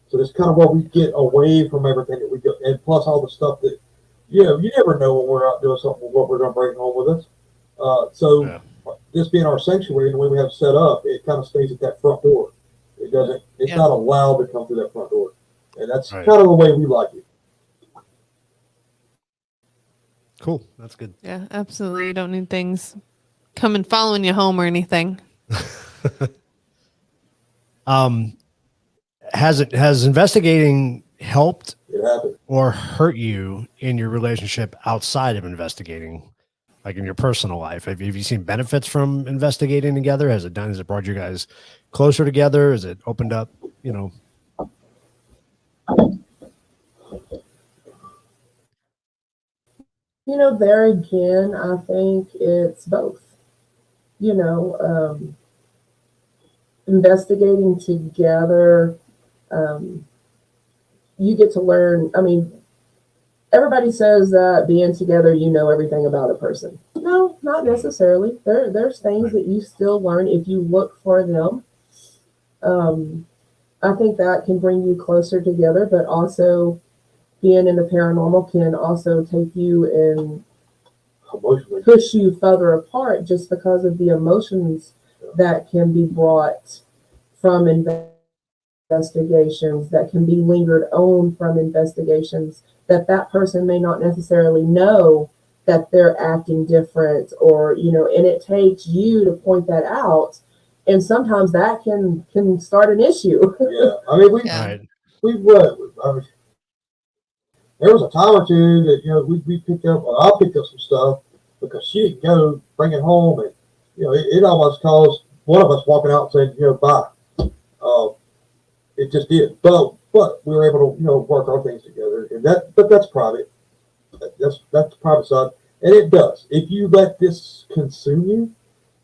So that's kind of where we get away from everything that we go, and plus all the stuff that, you never know when we're out doing something, what we're going to bring home with us. This being our sanctuary and the way we have it set up, it kind of stays at that front door. It doesn't, it's not allowed to come through that front door. And that's kind of the way we like it. Cool. That's good. Yeah, absolutely. You don't need things coming following you home or anything. Has investigating helped or hurt you in your relationship outside of investigating, like in your personal life? Have you seen benefits from investigating together? Has it brought you guys closer together? Has it opened up, There again, I think it's both. You know, investigating together, um, you get to learn. I mean, everybody says that being together, you know everything about a person. No, not necessarily. There's things that you still learn if you look for them. Um, I think that can bring you closer together, but also being in the paranormal can also take you and Emotionally. push you further apart just because of the emotions that can be brought from investigations, that can be lingered on from investigations, that person may not necessarily know that they're acting different, or and it takes you to point that out, and sometimes that can start an issue. Yeah, I mean, Yeah. Right. we what? I mean, there was a time or two that we picked up, or I picked up some stuff because she didn't go bring it home, and it almost caused one of us walking out and saying bye. Uh, it just did, but we were able to work our things together, and that's private. That's the private side, and it does. If you let this consume you,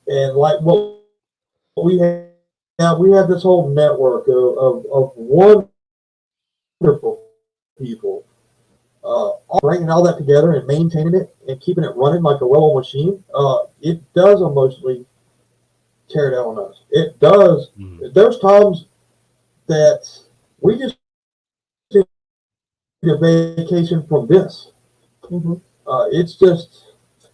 and like what we have this whole network of wonderful people, bringing all that together and maintaining it and keeping it running like a well-oiled machine. It does emotionally tear down on us. It does. Mhm. There's times that we just need a vacation from this. hmm It's just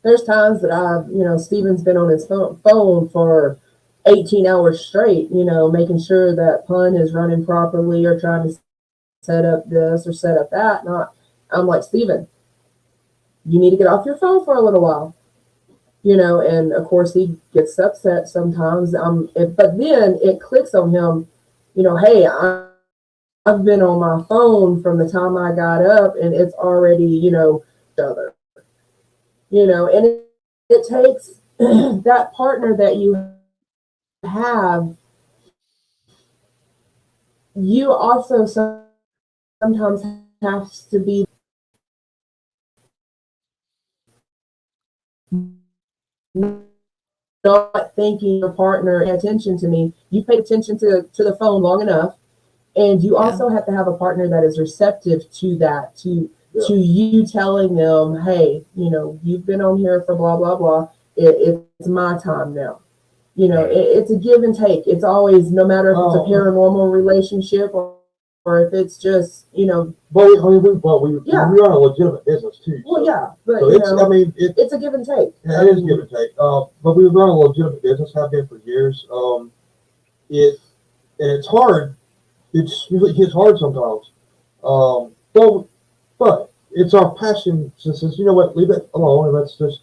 There's times that Steven's been on his phone for 18 hours straight, making sure that pun is running properly, or trying to set up this or set up that. Not, I'm like, Steven, you need to get off your phone for a little while, and of course he gets upset sometimes. But then it clicks on him, hey, I've been on my phone from the time I got up, and it's already, other, and it takes that partner that you have. You also sometimes have to be not thinking your partner, pay attention to me. You've paid attention to the phone long enough, and you Yeah. also have to have a partner that is receptive to that, to Yeah. you telling them, hey, you've been on here for blah blah blah. It's my time now. It's a give and take. It's always, no matter if it's a paranormal relationship, or if it's just But we run a legitimate business too. well, yeah, but So it's a give and take. it is give and take. But we run a legitimate business, have been for years. It and it's hard. It's hard sometimes. But it's our passion. Says, you know what, leave it alone, and let's just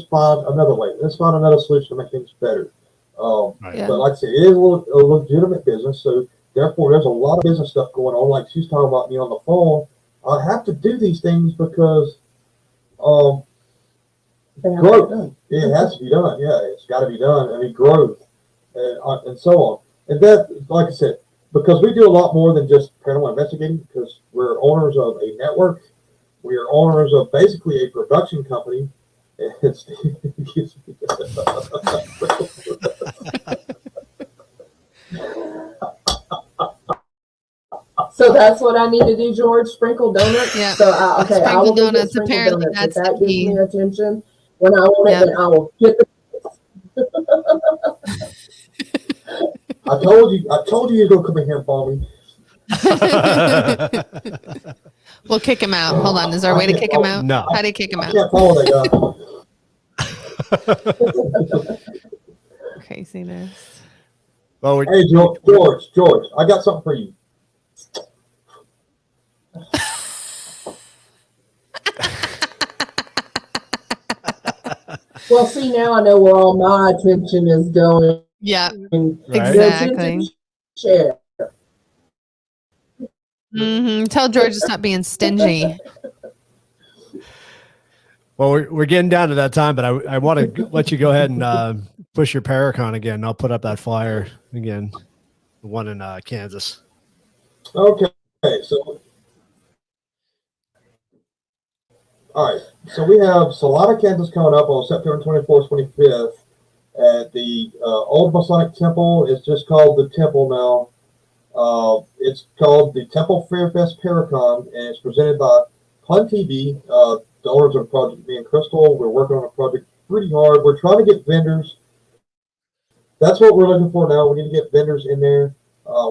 find another way. Let's find another solution to make things better. Right. Yeah. But like I said, it is a legitimate business, so therefore there's a lot of business stuff going on. Like she's talking about me on the phone. I have to do these things because growth. It has to be done. Yeah, it's got to be done. I mean, growth and so on. And that, like I said, because we do a lot more than just paranormal investigating, because we're owners of a network. We are owners of basically a production company. And So that's what I need to do, George. Sprinkle donuts. Yeah. So okay, I will Sprinkle go get donuts, sprinkle apparently donuts. If that's the that gives key. me attention when I want Yeah. it, then I will get the. I told you you're gonna come in here and follow me. We'll kick him out. Hold on. Is there a way to kick him out? No. How do you kick him I out? can't follow that guy. Craziness. Well, Hey, George, I got something for you. Well, see, now I know where all my attention is going. Yeah. Right. Exactly. Share. Tell George to stop being stingy. well, we're getting down to that time, but I want to let you go ahead and push your Paracon again. I'll put up that flyer again, the one in Kansas. Okay, so All right. So we have Salina, Kansas coming up on September 24th, 25th at the Old Masonic Temple. It's just called the Temple now. It's called the Temple Fair Fest Paracon, and it's presented by Pun TV, the owners of the project, me and Crystal. We're working on a project pretty hard. We're trying to get vendors. That's what we're looking for now. We need to get vendors in there.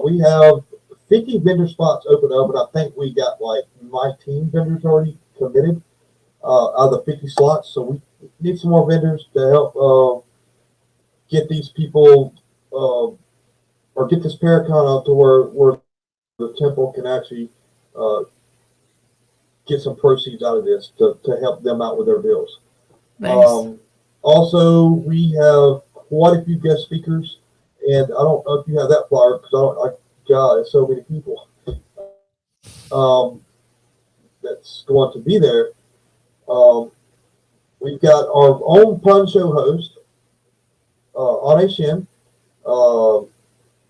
We have 50 vendor spots open up, and I think we got like 19 vendors already committed out of the 50 slots. So we need some more vendors to help get these people or get this Paracon out to where the temple can actually get some proceeds out of this to help them out with their bills. Nice. Also, we have quite a few guest speakers, and I don't know if you have that flyer because God, it's so many people that's going to be there. We've got our own pun show host, Ane Shin,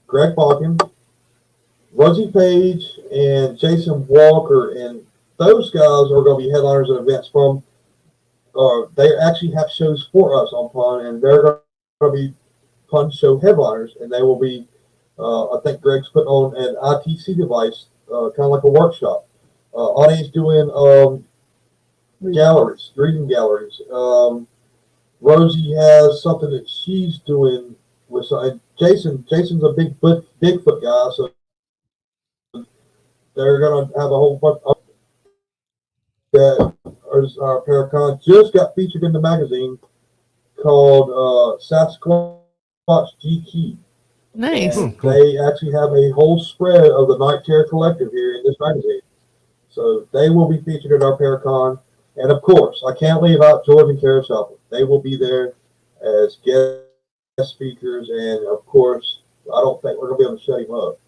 Greg Balkin, Rosie Page, and Jason Walker, and those guys are going to be headliners at events from. They actually have shows for us on Pun, and they're going to be Pun show headliners, and they will be. I think Greg's putting on an ITC device, kind of like a workshop. Anie's doing galleries, reading galleries. Rosie has something that she's doing with Jason's a big Bigfoot guy, so they're gonna have a whole bunch of that. Our Paracon just got featured in the magazine called Sasquatch GQ. Nice. And they actually have a whole spread of the Night Terror Collective here in this magazine. So they will be featured at our Paracon. And of course, I can't leave out George and Kara Shuffle. They will be there as guest speakers. And of course, I don't think we're going to be able to shut him up.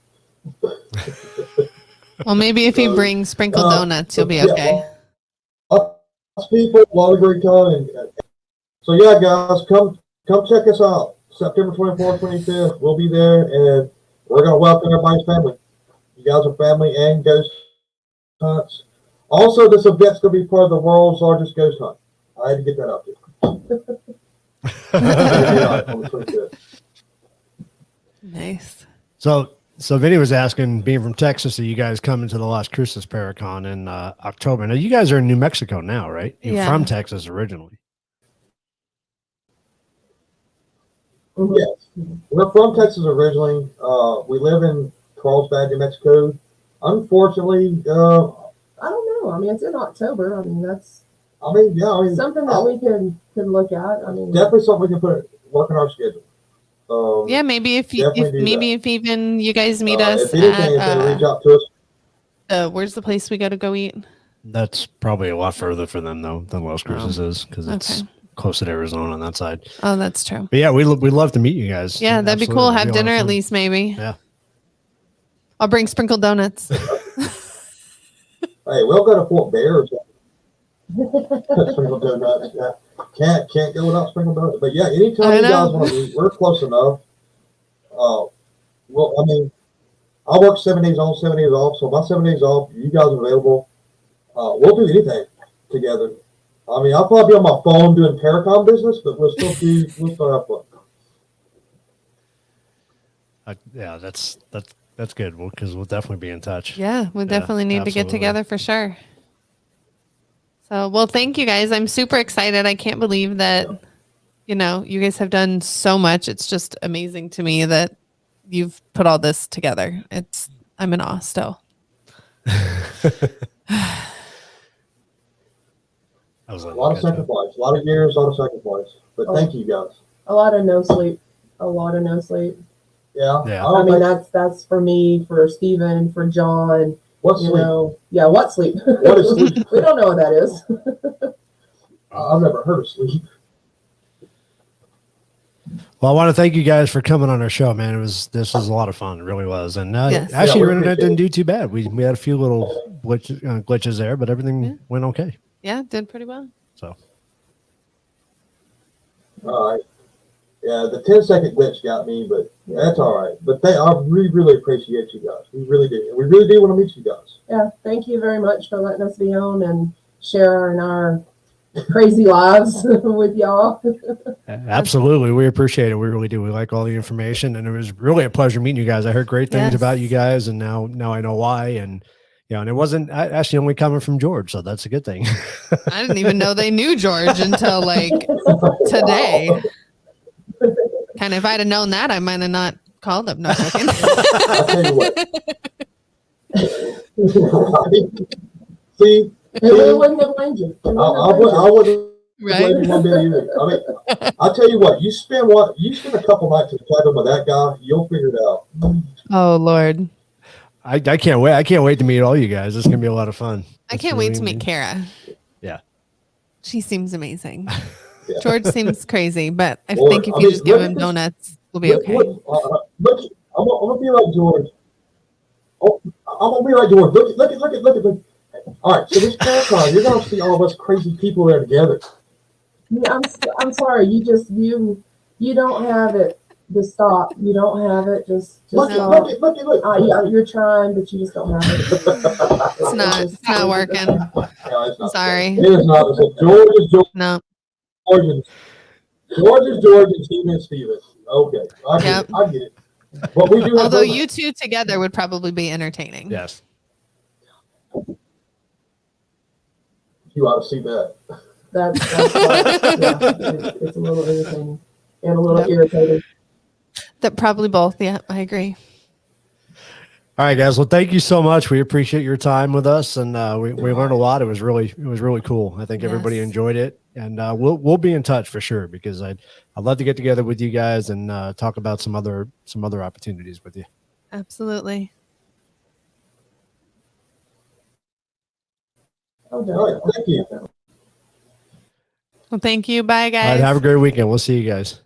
Well, maybe if you bring sprinkled donuts, you'll be okay. Lots of people, a lot of great time. So yeah, guys, come check us out. September 24th, 25th, we'll be there, and we're going to welcome everybody's family. You guys are family and ghost hunts. Also, this event's going to be part of the world's largest ghost hunt. I had to get that out there. Nice. So Vinny was asking, being from Texas, are you guys coming to the Las Cruces Paracon in October? Now, you guys are in New Mexico now, right? You're from Texas originally. Yes, we're from Texas originally. We live in Carlsbad, New Mexico. Unfortunately, I don't know. I mean, it's in October. I mean, that's something that we can look at. I mean, definitely something we can work in our schedule. Yeah, maybe if even you guys meet us if anything, if they reach out to us. Where's the place we got to go eat? That's probably a lot further for them though than Las Cruces is, because it's close to Arizona on that side. Oh, that's true. But yeah, we'd love to meet you guys. Yeah, that'd be cool. Have dinner at least, maybe. Yeah. I'll bring sprinkled donuts. Hey, we'll go to Fort Bear or something. Sprinkled donuts. Yeah. Can't go without sprinkled donuts. But yeah, anytime you guys want to meet, we're close enough. Well, I mean, I work 7 days on, 7 days off. So my 7 days off, you guys are available. We'll do anything together. I mean, I'll probably be on my phone doing Paracon business, but we'll still have fun. Yeah, that's good. Because we'll definitely be in touch. Yeah, we definitely need to get together for sure. So, well, thank you guys. I'm super excited. I can't believe that, you guys have done so much. It's just amazing to me that you've put all this together. I'm in awe still. A lot of sacrifice, a lot of years, a lot of sacrifice. But thank you guys. A lot of no sleep. Yeah. I mean, that's for me, for Stephen, for John. What sleep? What sleep? What is sleep? We don't know what that is. I've never heard of sleep. Well, I want to thank you guys for coming on our show, man. This was a lot of fun. It really was. And actually, your internet didn't do too bad. We had a few little glitches there, but everything went okay. Yeah, did pretty well. So. All right. Yeah, the 10-second glitch got me, but that's all right. But I really, really appreciate you guys. We really do. We really do want to meet you guys. Yeah, thank you very much for letting us be on. And sharing our crazy lives with y'all. Absolutely. We appreciate it. We really do. We like all the information, and it was really a pleasure meeting you guys. I heard great things about you guys, and now I know why. And and it wasn't actually only coming from George, so that's a good thing. I didn't even know they knew George until like today. Kind of, if I'd have known that, I might have not called him. No, joking. I'll tell you what. See, It really wouldn't have blamed you. I wouldn't Right? blame you one bit either. I mean, I'll tell you what. You spend a couple nights in the cabin with that guy, you'll figure it out. Oh Lord, I can't wait. I can't wait to meet all you guys. It's gonna be a lot of fun. I can't wait to meet Kara. Yeah, she seems amazing. Yeah. George seems crazy, but I Well, think if I you mean, just give look him at this. donuts, we'll be okay. Look, I'm gonna be like George. Oh, I'm gonna be like George. Look. All right, so this Paracon, you're gonna see all of us crazy people there together. Yeah, I'm sorry. You don't have it. Just stop. You don't have it. Just Look. stop. Yeah, You're trying, but you just don't have it. It's not working. No, it's not. Sorry. It is not. It's George is George. No. George is George and Steven is Steven. Okay, I get it. But we do have Although those- you two together would probably be entertaining. yes. You ought to see that. That's it's a little irritating and a little irritating. That probably both. Yeah, I agree. All right, guys. Well, thank you so much. We appreciate your time with us, and we learned a lot. It was really cool. I think everybody Yes. enjoyed it, and we'll be in touch for sure because I'd love to get together with you guys and talk about some other opportunities with you. Absolutely. All right, thank you. Well, thank you. Bye, All guys. right, have a great weekend. We'll see you guys.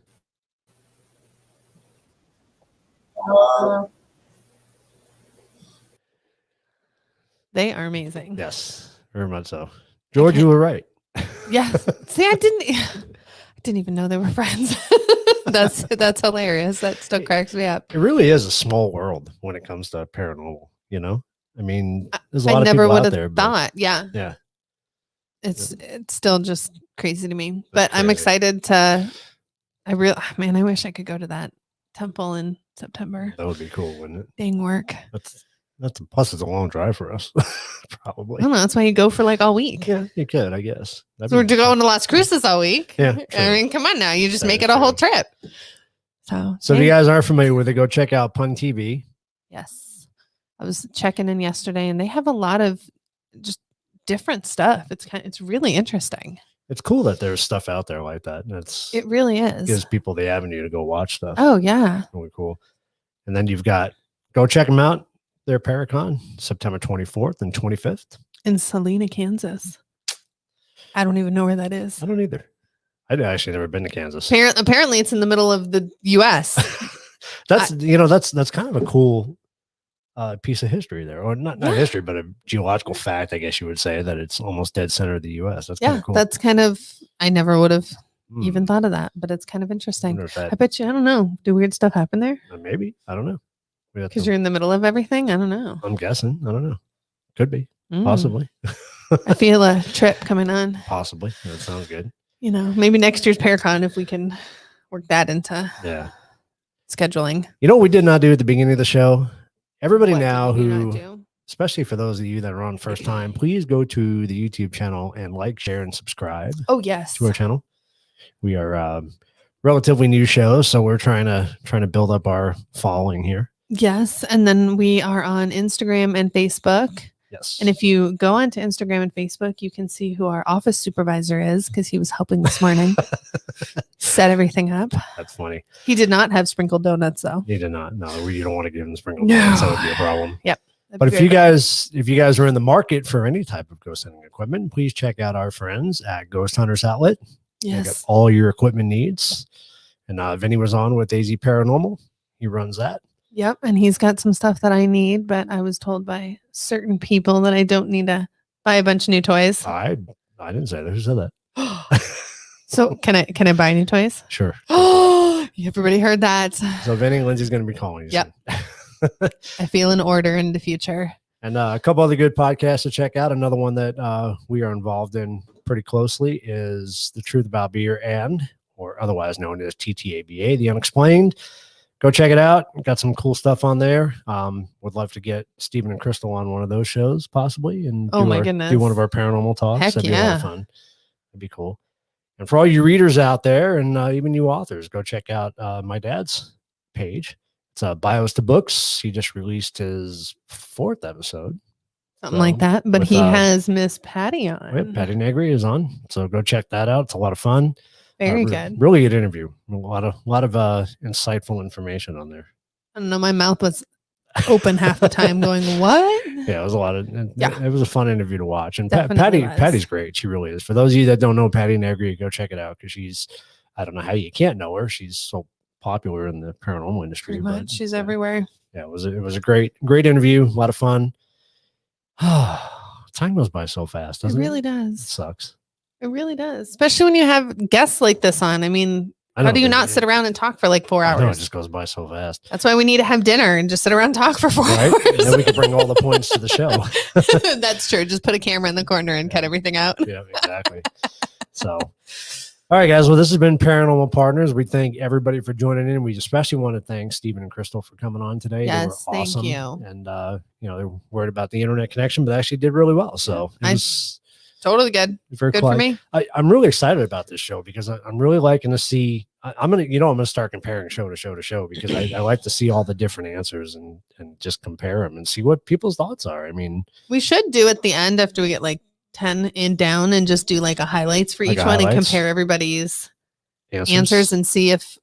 They are amazing. Yes, very much so. George, you were right. Yes. See, I didn't even know they were friends. That's hilarious. That still cracks me up. It really is a small world when it comes to paranormal. I mean, there's a lot I of never people would out have there. But thought. Yeah. yeah, It's still just crazy to me. But I'm crazy. excited to I wish I could go to that temple in September. that would be cool, wouldn't it? Dang work. Plus it's a long drive for us, probably. I don't know. That's why you go for like all week. Yeah, you could, I guess. So we're going to Las Cruces all week. Yeah, I true. mean, come on now. You just That make is it a whole true. trip. So if you guys aren't familiar with it, go check out Pun TV. yes. I was checking in yesterday and they have a lot of just different stuff. It's really interesting. It's cool that there's stuff out there like that. And It really is. gives people the avenue to go watch stuff. Oh yeah. Really cool. And then go check them out. They're Paracon, September 24th and 25th. In Salina, Kansas. I don't even know where that is. I don't either. I'd actually never been to Kansas. Apparently it's in the middle of the US. That's kind of a cool piece of history there, or not Yeah. history, but a geological fact, I guess you would say, that it's almost dead center of the U.S. That's kind Yeah, of cool. that's kind of, I never would have Hmm. even thought of that, but it's kind of I interesting. wonder if I that bet you, I don't know. Do weird stuff happen there? maybe, I don't know. We have Because to- you're in the middle of everything? I don't know. I'm guessing. I don't know. Could be. Mm. Possibly. I feel a trip coming on. Possibly. That sounds good. Maybe next year's Paracon, if we can work that into Yeah. scheduling. You know what we did not do at the beginning of the show? Everybody What now did we who, not do? especially for those of you that are on first time, please go to the YouTube channel and like, share, and subscribe Oh, yes. to our channel. We are relatively new show, so we're trying to build up our following here. Yes. And then we are on Instagram and Facebook. Yes. And if you go onto Instagram and Facebook, you can see who our office supervisor is because he was helping this morning set everything up. That's funny. He did not have sprinkled donuts, though. You did not. No, you don't want to give them sprinkled. No. That would be a problem. That'd But be if you very bad. guys are in the market for any type of ghost hunting equipment, please check out our friends at Ghost Hunters Outlet. They got Yes. all your equipment needs. And Vinny was on with AZ Paranormal. He runs that. Yep. And he's got some stuff that I need, but I was told by certain people that I don't need to buy a bunch of new toys. I didn't say that. Who said that? So can I buy new toys? Sure. Oh, everybody heard that. So Vinny, Lindsay's going to be calling you. Yep. soon. I feel an order in the future. And a couple other good podcasts to check out. Another one that we are involved in pretty closely is The Truth About Beer or otherwise known as TTABA, The Unexplained. Go check it out. Got some cool stuff on there. Would love to get Stephen and Crystal on one of those shows possibly and Oh my goodness. do one of our paranormal talks. Heck That'd be a lot of fun. That'd be cool. And for all you readers out there and even you authors, go check out my dad's page. It's Bios to Books. He just released his 4th episode. Something like that. But he has Miss Patty on. Yep, Patty Negri is on. So go check that out. It's a lot of fun. Very good. Really good interview. A lot of insightful information on there. I don't know. My mouth was open half the time going, what? Yeah, it was a lot of, it was a fun interview to watch. And Definitely Patty's great. She really is. For those of you that don't know Patty Negri, go check it out because I don't know how you can't know her. She's so popular in the paranormal industry. Pretty much. She's everywhere. Yeah, it was a great interview. A lot of fun. Time goes by so fast, doesn't it? It really does. It sucks. It really does. Especially when you have guests like this on. I mean, how do you not sit around and talk for like 4 hours? I know, it just goes by so fast. That's why we need to have dinner and just sit around and talk for 4 right? hours. And then we can bring all the points to the show. That's true. Just put a camera in the corner and cut everything out. Yeah, exactly. So, all right, guys. Well, this has been Paranormal Partners. We thank everybody for joining in. We especially want to thank Stephen and Crystal for coming on today. Yes, they were awesome. thank you. And, they're worried about the internet connection, but they actually did really well. So it was totally good. Very good quiet. for me. I'm really excited about this show because I'm really liking to see. I'm gonna start comparing show to show because I like to see all the different answers and just compare them and see what people's thoughts are. I mean, we should do at the end after we get like 10 in down and just do like a highlights for each one and compare everybody's answers and see if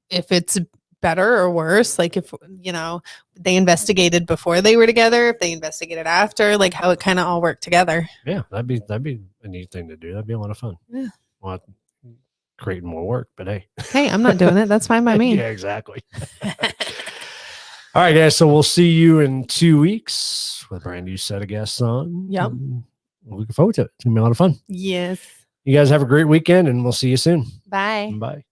it's better or worse. Like if they investigated before they were together, if they investigated after, like how it kind of all worked together. Yeah, that'd be a neat thing to do. That'd be a lot of fun. Yeah. Well, creating more work, but hey. Hey, I'm not doing it. That's fine by me. Yeah, exactly. All right, guys. So we'll see you in 2 weeks with a brand new set of guests on. Yep. Looking forward to it. It's gonna be a lot of fun. Yes. You guys have a great weekend and we'll see you soon. Bye. Bye.